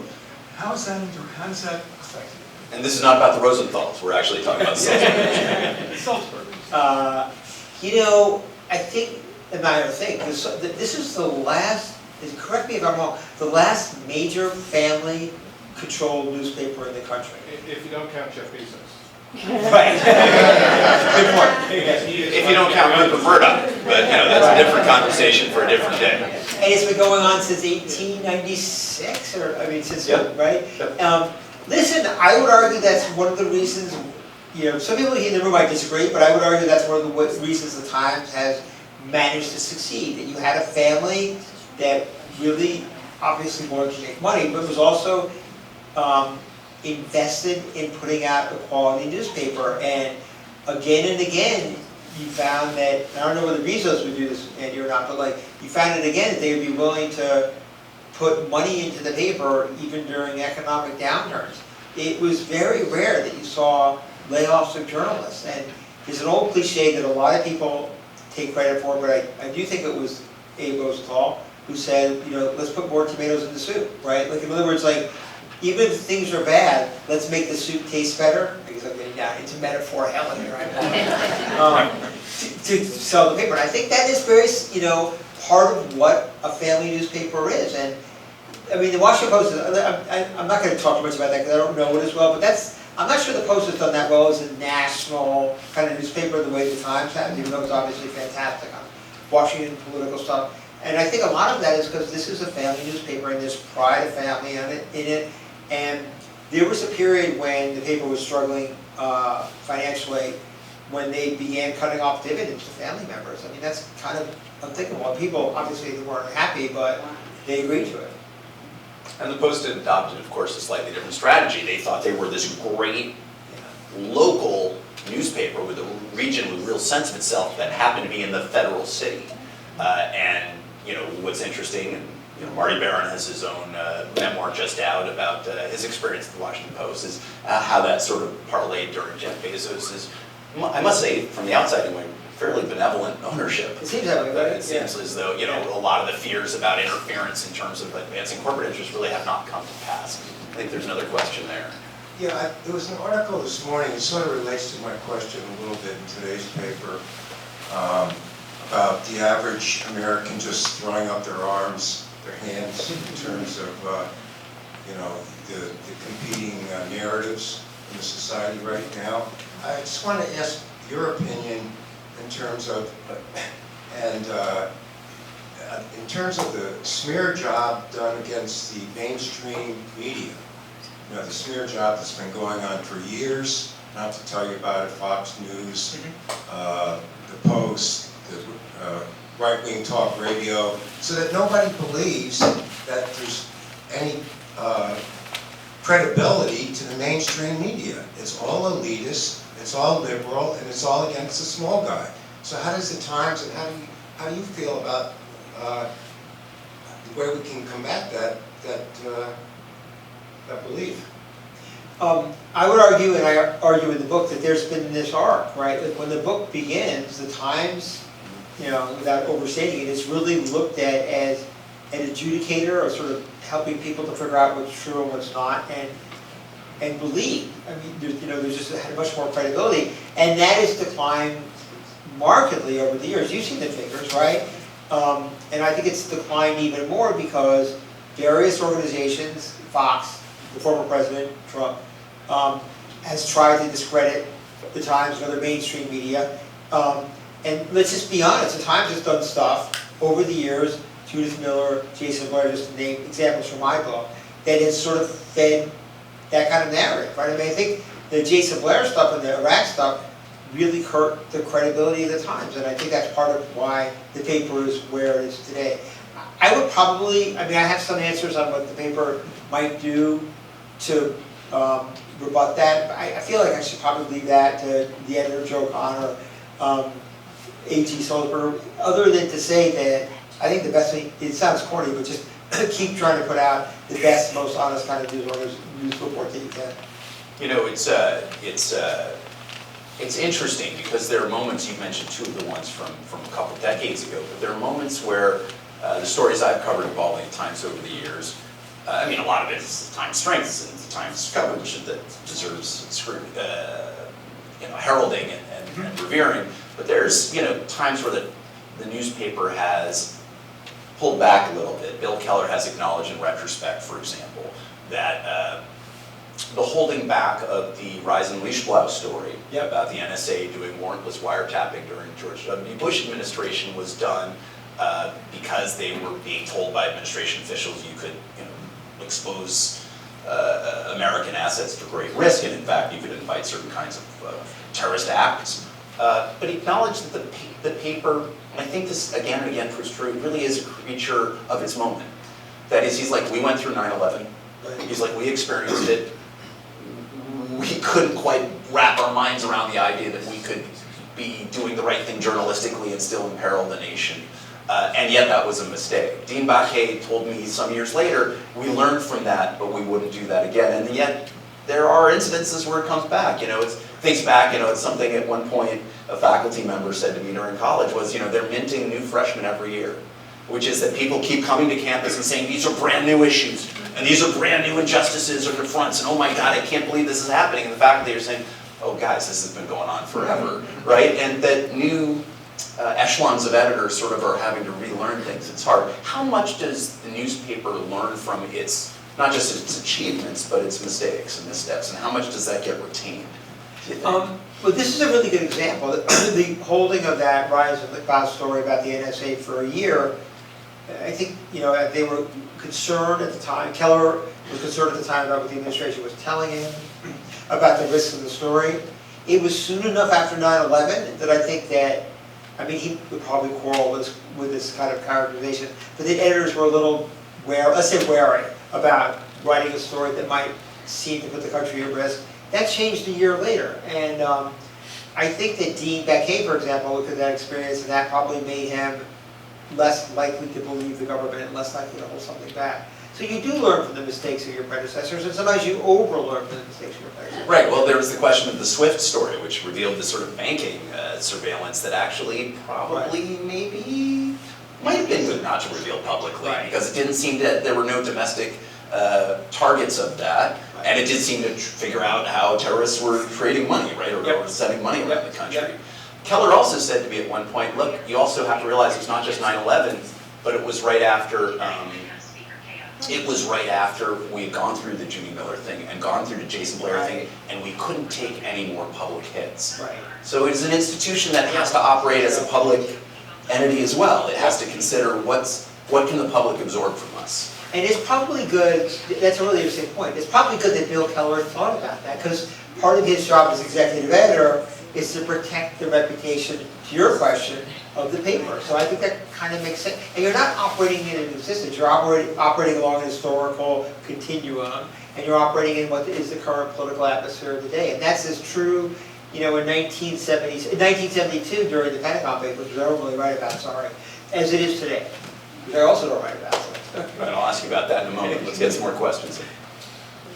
How is that affected? And this is not about the Rosenthal's. We're actually talking about Salzburg. You know, I think, and I don't think, this is the last, correct me if I'm wrong, the last major family-controlled newspaper in the country. If you don't count Jeff Bezos. Right. Good point. If you don't count Rupert Murdoch, but that's a different conversation for a different day. And it's been going on since 1896, or, I mean, since, Yep. right? Yep. Listen, I would argue that's one of the reasons, some people here in the room might disagree, but I would argue that's one of the reasons the Times has managed to succeed. That you had a family that really, obviously wanted to make money, but was also invested in putting out a quality newspaper. And again and again, you found that, I don't know whether Bezos would do this, Andy, or not, but like, you found it again, that they would be willing to put money into the paper even during economic downturns. It was very rare that you saw layoffs of journalists. And there's an old cliche that a lot of people take credit for, but I do think it was Abe Rosenthal who said, let's put more tomatoes in the soup, right? Like, in other words, like, even if things are bad, let's make the soup taste better. I guess I'm getting down into metaphor hell here, right? To sell the paper. And I think that is very, part of what a family newspaper is. And I mean, the Washington Post, I'm not going to talk too much about that because I don't know it as well, but I'm not sure the Post has done that well as a national kind of newspaper the way the Times has, even though it's obviously fantastic on Washington political stuff. And I think a lot of that is because this is a family newspaper and there's pride of family in it. And there was a period when the paper was struggling financially when they began cutting off dividends to family members. I mean, that's kind of unthinkable. People, obviously, they weren't happy, but they agreed to it. And the Post adopted, of course, a slightly different strategy. They thought they were this great local newspaper with a region with a real sense of itself that happened to be in the federal city. And what's interesting, and Marty Barron has his own memoir just out about his experience at the Washington Post, is how that sort of parlayed during Jeff Bezos's, I must say, from the outside anyway, fairly benevolent ownership. It seems that way, right? It seems as though, a lot of the fears about interference in terms of advancing corporate interests really have not come to pass. I think there's another question there. Yeah, there was an article this morning, it sort of relates to my question a little bit in today's paper, about the average American just throwing up their arms, their hands, in terms of, the competing narratives in the society right now. I just want to ask your opinion in terms of, in terms of the smear job done against the mainstream media. You know, the smear job that's been going on for years, not to tell you about it, Fox News, the Post, the right-wing talk radio, so that nobody believes that there's any credibility to the mainstream media. It's all elitist, it's all liberal, and it's all against the small guy. So how does the Times, and how do you feel about the way we can combat that belief? I would argue, and I argue in the book, that there's been this arc, right? Like when the book begins, the Times, you know, without overstating it, is really looked at as an adjudicator, or sort of helping people to figure out what's true and what's not, and believe. I mean, there's just had much more credibility, and that has declined markedly over the years. You've seen the figures, right? And I think it's declined even more because various organizations, Fox, the former president, Trump, has tried to discredit the Times and other mainstream media. And let's just be honest, the Times has done stuff over the years, Judith Miller, Jason Blair, just to name examples from my book, that has sort of fed that kind of narrative, right? I mean, I think the Jason Blair stuff and the Iraq stuff really hurt the credibility of the Times, and I think that's part of why the paper is where it is today. I would probably, I mean, I have some answers on what the paper might do to rebut that, but I feel like I should probably leave that to the editor, Joe Connor, A.T. Sulzberger, other than to say that I think the best thing, it sounds corny, but just keep trying to put out the best, most honest kind of news report that you can. You know, it's interesting because there are moments, you mentioned two of the ones from a couple decades ago, but there are moments where the stories I've covered involving the Times over the years, I mean, a lot of it is the Times' strengths and the Times' coverage that deserves heralding and revering, but there's, times where the newspaper has pulled back a little bit. Bill Keller has acknowledged in retrospect, for example, that the holding back of the Reisen Lichtblau story about the NSA doing warrantless wiretapping during George W. Bush administration was done because they were being told by administration officials you could expose American assets to great risk, and in fact you could invite certain kinds of terrorist acts. But he acknowledged that the paper, and I think this again and again proves true, really is a creature of its moment. That is, he's like, we went through 9/11. He's like, we experienced it. We couldn't quite wrap our minds around the idea that we could be doing the right thing journalistically and still imperil the nation. And yet that was a mistake. Dean Baquet told me some years later, we learned from that, but we wouldn't do that again. And yet there are incidences where it comes back. It's something at one point a faculty member said to me during college was, they're minting new freshmen every year, which is that people keep coming to campus and saying, these are brand new issues, and these are brand new injustices or confronts, and oh my God, I can't believe this is happening. And the faculty are saying, oh guys, this has been going on forever, right? And that new echelons of editors sort of are having to relearn things. It's hard. How much does the newspaper learn from its, not just its achievements, but its mistakes and missteps, and how much does that get retained, do you think? Well, this is a really good example. The holding of that Rise of the Cloud story about the NSA for a year, I think, they were concerned at the time. Keller was concerned at the time about what the administration was telling him about the risks of the story. It was soon enough after 9/11 that I think that, he would probably quarrel with this kind of characterization, but the editors were a little wary about writing a story that might seem to put the country at risk. That changed a year later, and I think that Dean Baquet, for example, looked at that experience, and that probably made him less likely to believe the government and less likely to hold something back. So you do learn from the mistakes of your predecessors, and sometimes you overlearn from the mistakes of your predecessors. Right, well, there was the question of the SWIFT story, which revealed the sort of banking surveillance that actually probably maybe might have been good not to reveal publicly, because it didn't seem that there were no domestic targets of that, and it did seem to figure out how terrorists were creating money, right, or sending money around the country. Keller also said to me at one point, look, you also have to realize it's not just 9/11, but it was right after it was right after we had gone through the Judy Miller thing and gone through the Jason Blair thing, and we couldn't take any more public hits. Right. So it's an institution that has to operate as a public entity as well. It has to consider what can the public absorb from us. And it's probably good, that's a really interesting point, it's probably good that Bill Keller thought about that, because part of his job as executive editor is to protect the reputation, to your question, of the paper. So I think that kind of makes sense. And you're not operating in an existence, you're operating along a historical continuum, and you're operating in what is the current political atmosphere of the day. And that's as true, in 1972 during the Pentagon Papers, which I don't really write about, sorry, as it is today, which I also don't write about. Right, I'll ask you about that in a moment. Let's get some more questions.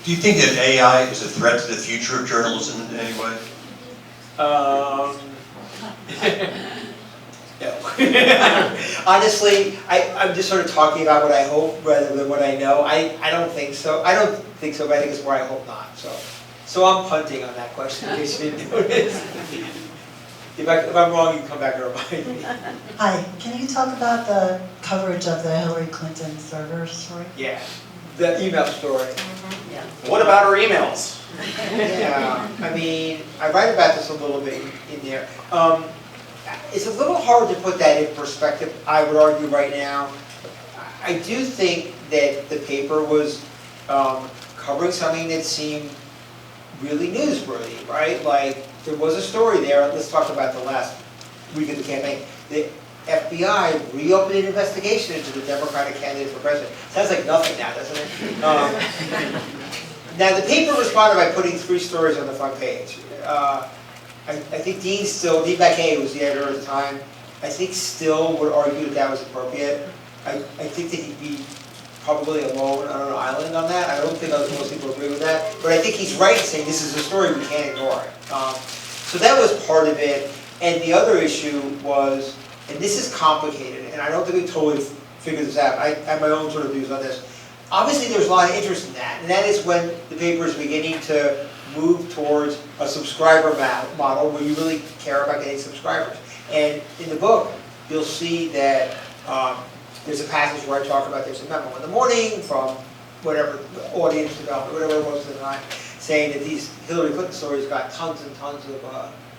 Do you think that AI is a threat to the future of journalism in any way? No. Honestly, I'm just sort of talking about what I hope rather than what I know. I don't think so. I don't think so, but I think it's more I hope not. So I'm punting on that question in case you didn't notice. If I'm wrong, you can come back and remind me. Hi, can you talk about the coverage of the Hillary Clinton server story? Yeah, the email story. Yeah. What about our emails? Yeah, I mean, I write about this a little bit in there. It's a little hard to put that in perspective, I would argue right now. I do think that the paper was covering something that seemed really newsworthy, right? Like, there was a story there, let's talk about the last week of the campaign. The FBI reopened an investigation into the Democratic candidate for president. Sounds like nothing now, doesn't it? Now, the paper responded by putting 3 stories on the front page. I think Dean Baquet was the editor at the time, I think still would argue that was appropriate. I think that he'd be probably alone on an island on that. I don't think most people agree with that. But I think he's right in saying this is a story, we can't ignore it. So that was part of it. And the other issue was, and this is complicated, and I don't think we totally figured this out. I have my own sort of views on this. Obviously, there's a lot of interest in that, and that is when the paper is beginning to move towards a subscriber model where you really care about getting subscribers. And in the book, you'll see that there's a passage where I talk about there's a memo in the morning from whatever, audience development, whatever it was at the time, saying that these Hillary Clinton stories got tons and tons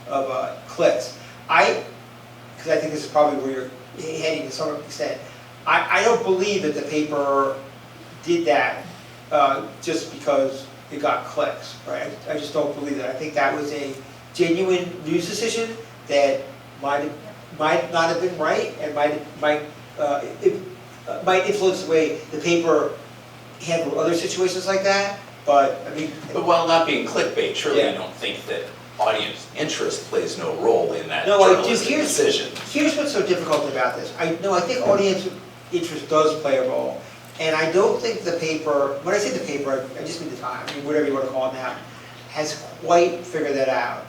of clicks. Because I think this is probably where you're heading to some extent, I don't believe that the paper did that just because it got clicks, right? I just don't believe that. I think that was a genuine news decision that might not have been right and might influence the way the paper handled other situations like that. But I mean, But while not being clickbait, surely Yeah. you don't think that audience interest plays no role in that no, I do. journalistic decision. Here's what's so difficult about this. I think audience interest does play a role. And I don't think the paper, when I say the paper, I just mean the Times, I mean, whatever you want to call it now, has quite figured that out.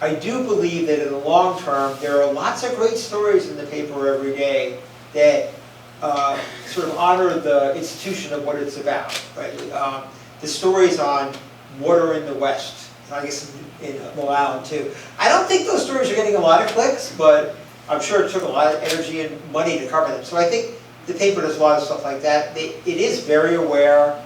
I do believe that in the long term, there are lots of great stories in the paper every day that sort of honor the institution of what it's about, right? The stories on water in the West, I guess in Long Island too. I don't think those stories are getting a lot of clicks, but I'm sure it took a lot of energy and money to cover them. So I think the paper does a lot of stuff like that. It is very aware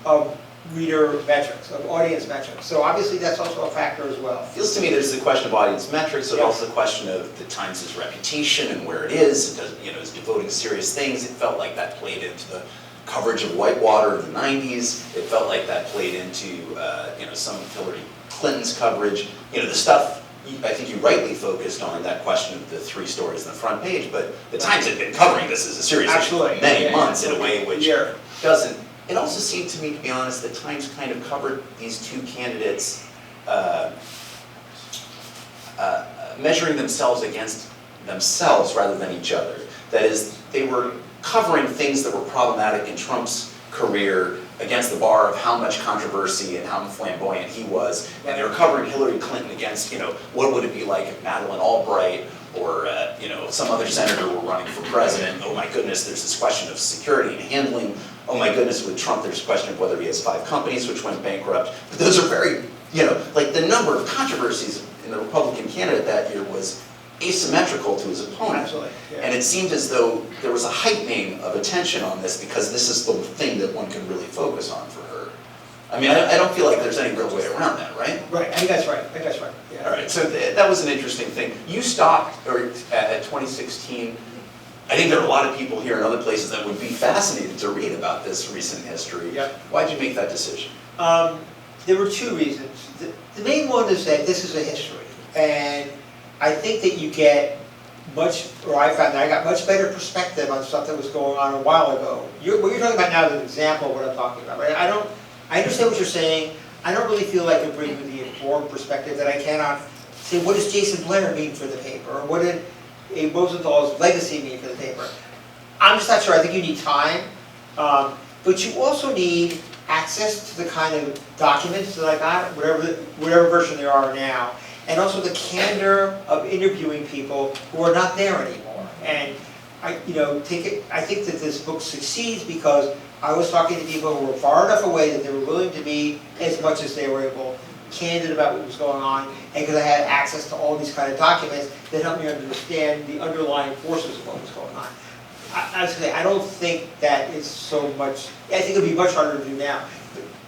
of reader metrics, of audience metrics. So obviously that's also a factor as well. It feels to me there's the question of audience metrics, but also the question of the Times' reputation and where it is. It does, is devoting serious things. It felt like that played into the coverage of Whitewater in the 90s. It felt like that played into some of Hillary Clinton's coverage. The stuff I think you rightly focused on, that question of the 3 stories on the front page, but the Times had been covering this as a serious issue for many months in a way which doesn't. It also seemed to me, to be honest, the Times kind of covered these 2 candidates measuring themselves against themselves rather than each other. That is, they were covering things that were problematic in Trump's career against the bar of how much controversy and how flamboyant he was, and they were covering Hillary Clinton against, what would it be like if Madeleine Albright or, some other senator were running for president. Oh my goodness, there's this question of security and handling. Oh my goodness, with Trump, there's a question of whether he has 5 companies which went bankrupt. But those are very, like the number of controversies in the Republican candidate that year was asymmetrical to his opponent. Absolutely, yeah. And it seemed as though there was a heightening of attention on this because this is the thing that one can really focus on for her. I mean, I don't feel like there's any real way around that, right? Right, I think that's right, yeah. All right, so that was an interesting thing. You stopped at 2016. I think there are a lot of people here in other places that would be fascinated to read about this recent history. Yep. Why'd you make that decision? There were two reasons. The main one is that this is a history, and I think that you get much, or I found that I got much better perspective on stuff that was going on a while ago. What you're talking about now is an example of what I'm talking about, right? I understand what you're saying. I don't really feel like I bring with the informed perspective that I cannot say, what does Jason Blair mean for the paper? Or what did Abe Rosenthal's legacy mean for the paper? I'm just not sure. I think you need time. But you also need access to the kind of documents that I got, whatever version there are now. And also the candor of interviewing people who are not there anymore. And I think that this book succeeds because I was talking to people who were far enough away that they were willing to be as much as they were able, candid about what was going on, and because I had access to all these kind of documents that helped me understand the underlying forces of what was going on. I was going to say, I don't think that is so much, I think it would be much harder to do now.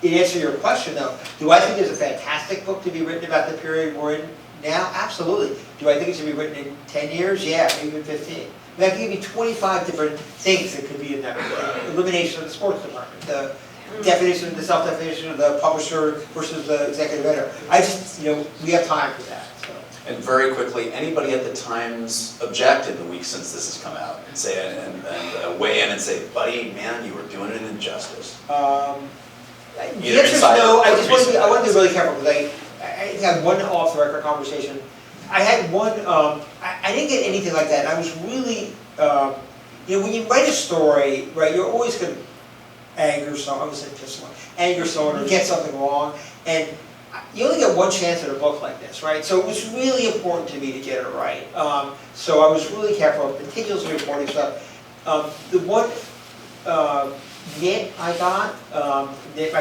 In answer to your question though, do I think there's a fantastic book to be written about the period we're in now? Absolutely. Do I think it should be written in 10 years? Yeah, maybe even 15. I mean, I can give you 25 different things that could be in that book. Elimination of the sports department, the definition, the self-definition of the publisher versus the executive editor. I just, we have time for that. So. And very quickly, anybody at the Times object in the week since this has come out and say and weigh in and say, buddy, man, you were doing an injustice. The answer is no. I just want to be really careful because I had one off-the-record conversation. I had one. I didn't get anything like that. And I was really, when you write a story, right, you're always going to anger someone. I was saying piss someone, anger someone, or get something wrong, and you only get one chance at a book like this, right? So it was really important to me to get it right. So I was really careful, meticulously reporting stuff. The one nit I got, nit,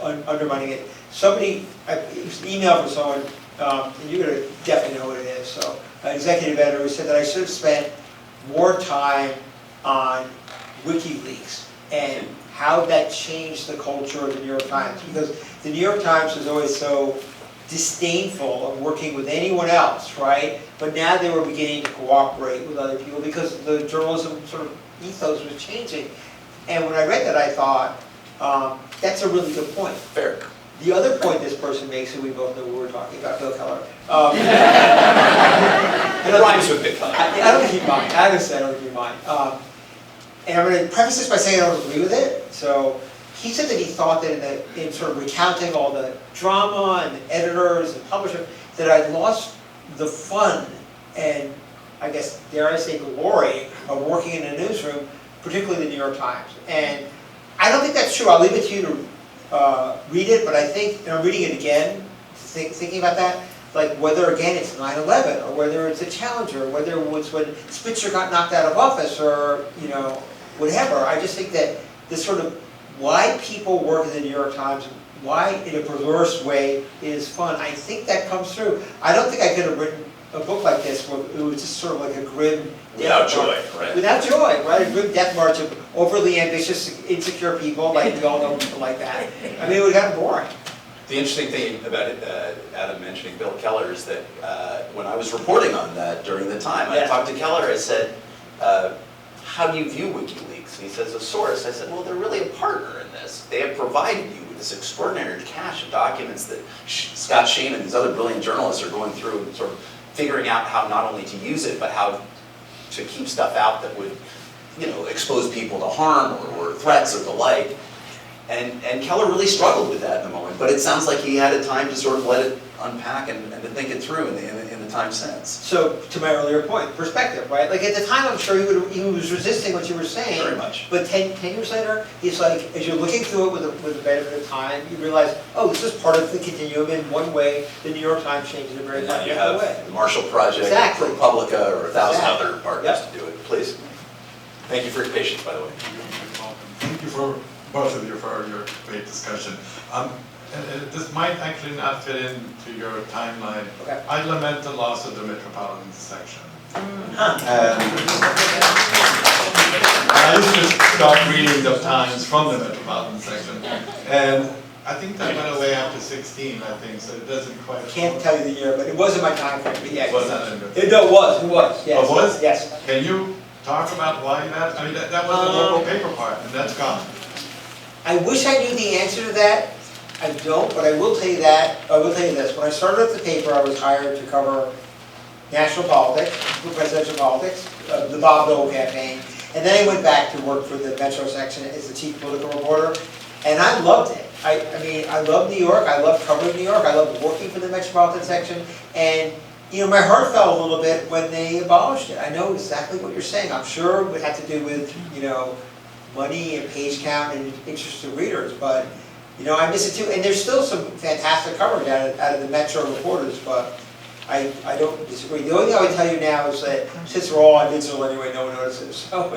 I'm undermining it. Somebody, it was an email from someone, and you're going to definitely know what it is. So, an executive editor who said that I should have spent more time on WikiLeaks and how that changed the culture of the New York Times. Because the New York Times was always so disdainful of working with anyone else, right? But now they were beginning to cooperate with other people because the journalism sort of ethos was changing. And when I read that, I thought, that's a really good point. Fair. The other point this person makes, who we both know who we're talking about, Bill Keller. It rhymes with Bill Keller. I don't think he'd mind. I don't think he'd mind. And I'm going to preface this by saying I don't agree with it. So he said that he thought that in sort of recounting all the drama and editors and publishers, that I lost the fun and, I guess, dare I say, glory of working in a newsroom, particularly the New York Times. And I don't think that's true. I'll leave it to you to read it, but I think, and I'm reading it again, thinking about that, like whether, again, it's 9/11, or whether it's a Challenger, or whether it was when Spitzer got knocked out of office, or, whatever. I just think that this sort of why people work in the New York Times, why in a perverse way is fun, I think that comes through. I don't think I could have written a book like this where it was just sort of like a grim Without joy, right? Without joy, right? A grim death march of overly ambitious, insecure people, like we all know people like that. I mean, it would have gotten boring. The interesting thing about it, Adam mentioning Bill Keller, is that when I was reporting on that during the time, I talked to Keller, I said, how do you view WikiLeaks? And he says, a source. I said, well, they're really a partner in this. They have provided you with this extraordinary cache of documents that Scott Sheen and these other brilliant journalists are going through and sort of figuring out how not only to use it, but how to keep stuff out that would, expose people to harm or threats or the like. And Keller really struggled with that in the moment, but it sounds like he had a time to sort of let it unpack and to think it through in the time since. So, to my earlier point, perspective, right? Like at the time, I'm sure he was resisting what you were saying. Very much. But 10 years later, he's like, as you're looking through it with the benefit of time, you realize, oh, this is part of the continuum. In one way, the New York Times changed in a very And then you fundamental have way. the Marshall Project, Exactly. ProPublica, or 1,000 Exactly. other partners to do it. Please. Thank you for your patience, by the way. Thank you for both of you for your great discussion. This might actually not fit into your timeline. Okay. I lament the loss of the metropolitan section. Mm-hmm. And I used to start reading the Times from the metropolitan section. And I think that went away after 16, I think, so it doesn't quite. I can't tell you the year, but it wasn't my time frame, but yeah. Was that in the- It was, yes. Oh, was? Yes. Can you talk about why that, I mean, that was the local paper part, and that's gone. I wish I knew the answer to that. I don't, but I will tell you this. When I started at the paper, I was hired to cover national politics, presidential politics, the Bob Dole campaign. And then I went back to work for the Metro section as the chief political reporter. And I loved it. I mean, I love New York. I love covering New York. I love working for the metropolitan section. And, you know, my heart fell a little bit when they abolished it. I know exactly what you're saying. I'm sure it would have to do with, you know, money and page count and interest of readers. But, you know, I miss it too. And there's still some fantastic coverage out of the Metro reporters, but I don't disagree. The only thing I would tell you now is that since we're all on digital anyway, no one notices. So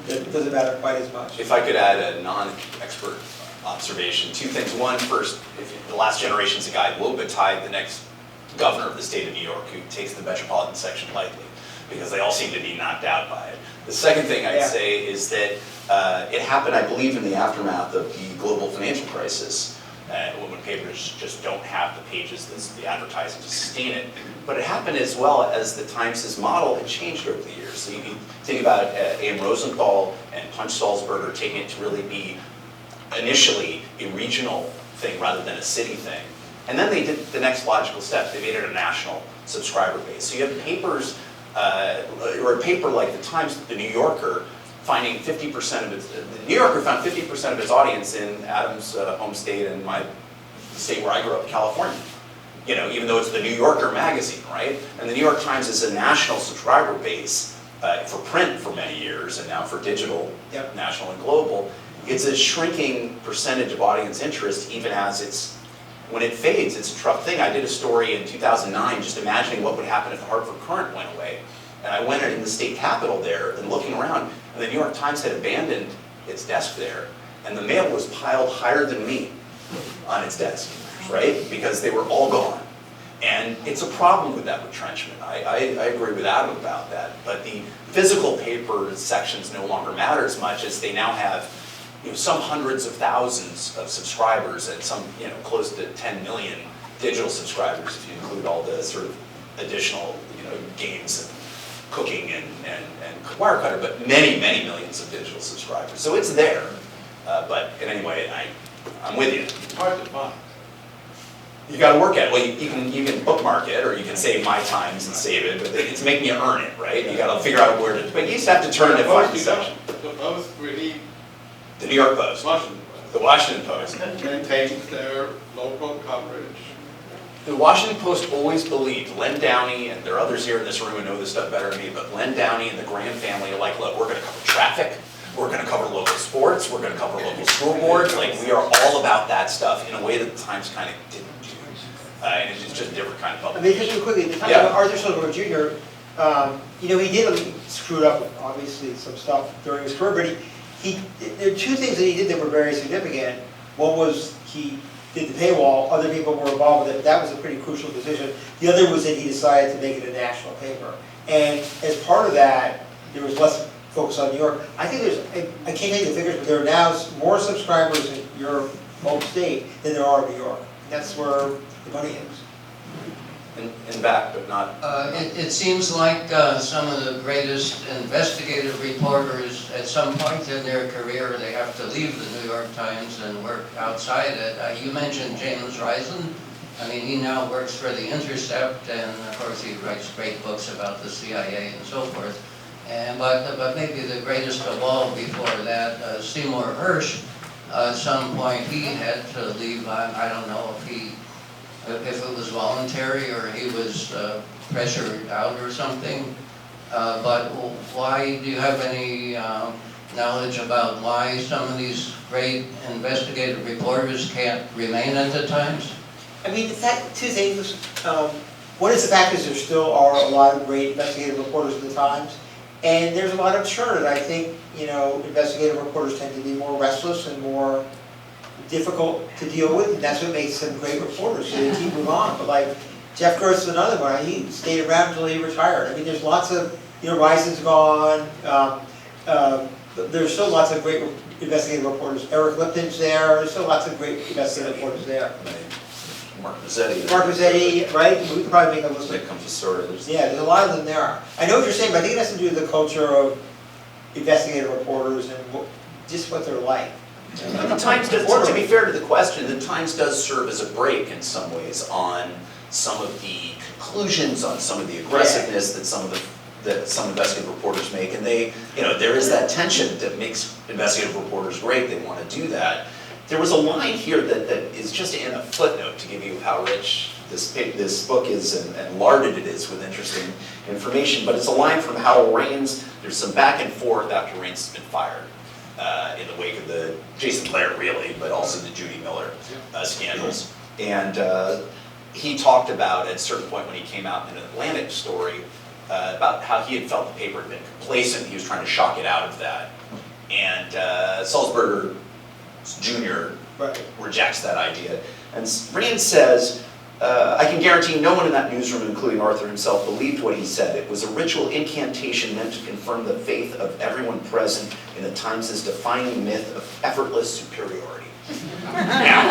it doesn't matter quite as much. If I could add a non-expert observation, two things. One, first, if the last generation's a guy, woe betide the next governor of the state of New York who takes the metropolitan section lightly, because they all seem to be knocked out by it. The second thing I'd say is that it happened, I believe, in the aftermath of the global financial crisis, when papers just don't have the pages, the advertising to sustain it. But it happened as well as the Times' model had changed over the years. So you can think about A.M. Rosenthal and Punch Salzberger taking it to really be initially a regional thing rather than a city thing. And then they did the next logical step. They made it a national subscriber base. So you have papers, or a paper like the Times, the New Yorker, finding 50% of its, the New Yorker found 50% of its audience in Adam's home state and my state where I grew up, California. You know, even though it's the New Yorker magazine, right? And the New York Times is a national subscriber base for print for many years, and now for digital, national and global. It's a shrinking percentage of audience interest, even as it's, when it fades, it's a tough thing. I did a story in 2009 just imagining what would happen if the Hartford Courant went away. And I went in the state capitol there and looking around, and the New York Times had abandoned its desk there, and the mail was piled higher than me on its desk, right? Because they were all gone. And it's a problem with that retrenchment. I agree with Adam about that. But the physical paper sections no longer matter as much as they now have, you know, some hundreds of thousands of subscribers and some, you know, close to 10 million digital subscribers if you include all the sort of additional, you know, games and cooking and Wirecutter, but many, many millions of digital subscribers. So it's there. But in any way, I'm with you. It's hard to find. You got to work at it. Well, you can bookmark it, or you can save my times and save it, but it's making you earn it, right? You got to figure out where to. But you used to have to turn it find the section. The Post really, The New York Post, Washington Post, the Washington Post. maintains their local coverage. The Washington Post always believed, Len Downey, and there are others here in this room who know this stuff better than me, but Len Downey and the Graham family are like, look, we're going to cover traffic, we're going to cover local sports, we're going to cover local school boards. Like, we are all about that stuff in a way that the Times kind of didn't do. And it's just a different kind of I mean, publication. just real quickly, the time Yeah. Arthur Silver Jr., you know, he did screw up, obviously, some stuff during his career, but there are two things that he did that were very significant. One was he did the paywall, other people were involved with it. That was a pretty crucial decision. The other was that he decided to make it a national paper. And as part of that, there was less focus on New York. I think I can't tell you the figures, but there are now more subscribers in your home state than there are in New York. That's where the money is. In back, but not. It seems like some of the greatest investigative reporters, at some point in their career, they have to leave the New York Times and work outside it. You mentioned James Risen. I mean, he now works for The Intercept, and of course he writes great books about the CIA and so forth. But maybe the greatest of all before that, Seymour Hersh, at some point he had to leave. I don't know if it was voluntary or he was pressured out or something. But why, do you have any knowledge about why some of these great investigative reporters can't remain at the Times? I mean, two things. One is the fact is there still are a lot of great investigative reporters at the Times, and there's a lot of churn. And I think, you know, investigative reporters tend to be more restless and more difficult to deal with, and that's what makes them great reporters, so they keep moving on. But like, Jeff Gerst's another one, he stayed around until he retired. I mean, there's lots of, Rice's gone, there's still lots of great investigative reporters. Eric Lipton's there's still lots of great investigative reporters there. Mark Mazzetti. Mark Mazzetti, right? We could probably make a list. That comes to sort of, there's Yeah, there's a lot of them there. I know what you're saying, but I think it has to do with the culture of investigative reporters and just what they're like. And the Times does, to be fair to the question, the Times does serve as a break in some ways on some of the conclusions, on some of the aggressiveness that some investigative reporters make, and they, there is that tension that makes investigative reporters great. They want to do that. There was a line here that is just in a footnote to give you how rich this book is and larded it is with interesting information, but it's a line from Howell Raines. There's some back and forth after Raines has been fired in the wake of the Jason Blair, really, but also the Judy Miller scandals. And he talked about, at a certain point when he came out in an Atlantic story, about how he had felt the paper had been complacent. He was trying to shock it out of that. And Sulzberger Jr. rejects that idea. And Raines says, I can guarantee no one in that newsroom, including Arthur himself, believed what he said. It was a ritual incantation meant to confirm the faith of everyone present in the Times' defining myth of effortless superiority. Now,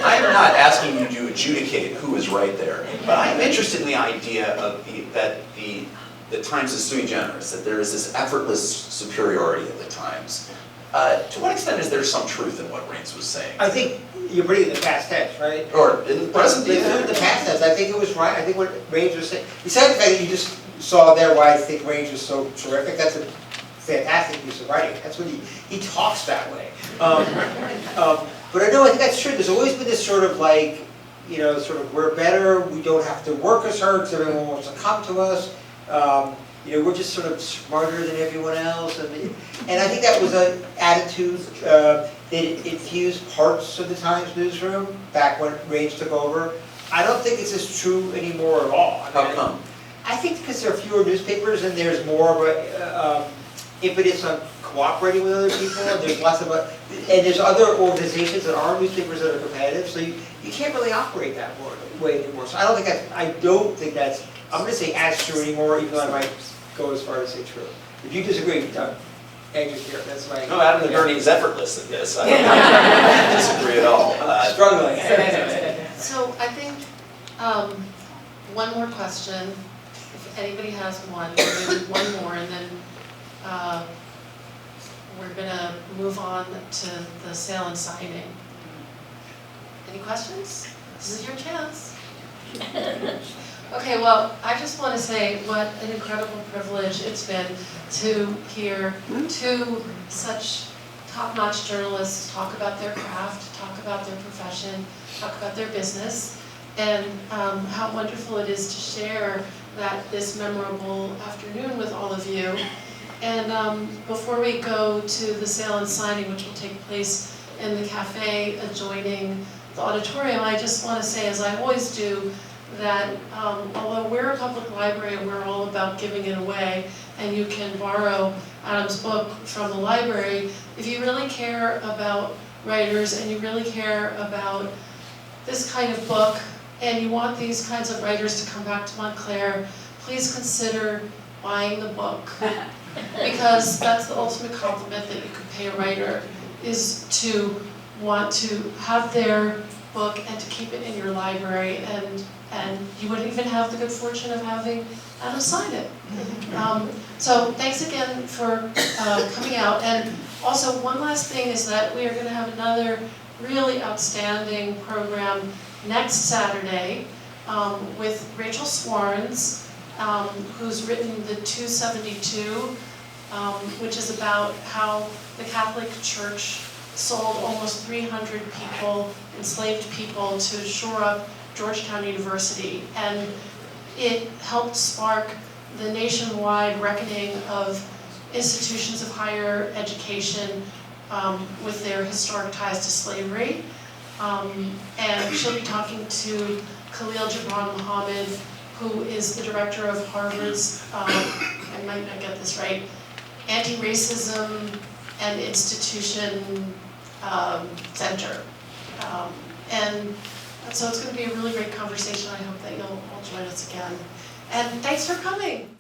I am not asking you to adjudicate who is right there, but I am interested in the idea of that the Times is sui generis, that there is this effortless superiority of the Times. To what extent is there some truth in what Raines was saying? I think you're bringing the past tense, right? Or in the present tense? In the past tense, I think it was right. I think what Raines was saying, besides the fact that you just saw there why I think Raines was so terrific, that's a fantastic piece of writing. That's what he talks that way. But I think that's true. There's always been this sort of like, sort of we're better, we don't have to work as hard because everyone wants to come to us. We're just sort of smarter than everyone else. And I think that was an attitude that infused parts of the Times newsroom back when Raines took over. I don't think it's as true anymore at all. How come? I think because there are fewer newspapers and there's more of a impetus on cooperating with other people, and there's lots of, and there's other organizations that are newspapers that are competitive, so you can't really operate that way anymore. So I don't think that's, I'm going to say as true anymore, even though I might go as far as say true. If you disagree, Doug, Andrew's here, that's my... No, Adam Nagourney is effortless at this. I don't disagree at all. Struggling. So I think, one more question, if anybody has one, maybe one more, and then we're gonna move on to the sale and signing. Any questions? This is your chance. Okay, well, I just want to say what an incredible privilege it's been to hear two such top-notch journalists talk about their craft, talk about their profession, talk about their business, and how wonderful it is to share this memorable afternoon with all of you. And before we go to the sale and signing, which will take place in the cafe adjoining the auditorium, I just want to say, as I always do, that although we're a public library and we're all about giving it away, and you can borrow Adam's book from the library, if you really care about writers and you really care about this kind of book and you want these kinds of writers to come back to Montclair, please consider buying the book. Because that's the ultimate compliment that you could pay a writer, is to want to have their book and to keep it in your library, and you would even have the good fortune of having Adam sign it. So thanks again for coming out. And also one last thing is that we are going to have another really outstanding program next Saturday with Rachel Swarns, who's written the 272, which is about how the Catholic Church sold almost 300 people, enslaved people, to shore up Georgetown University. And it helped spark the nationwide reckoning of institutions of higher education with their historic ties to slavery. And she'll be talking to Khalil Gibran Muhammad, who is the director of Harvard's, I might not get this right, Anti-Racism and Institution center. And so it's going to be a really great conversation. I hope that you'll all join us again. And thanks for coming.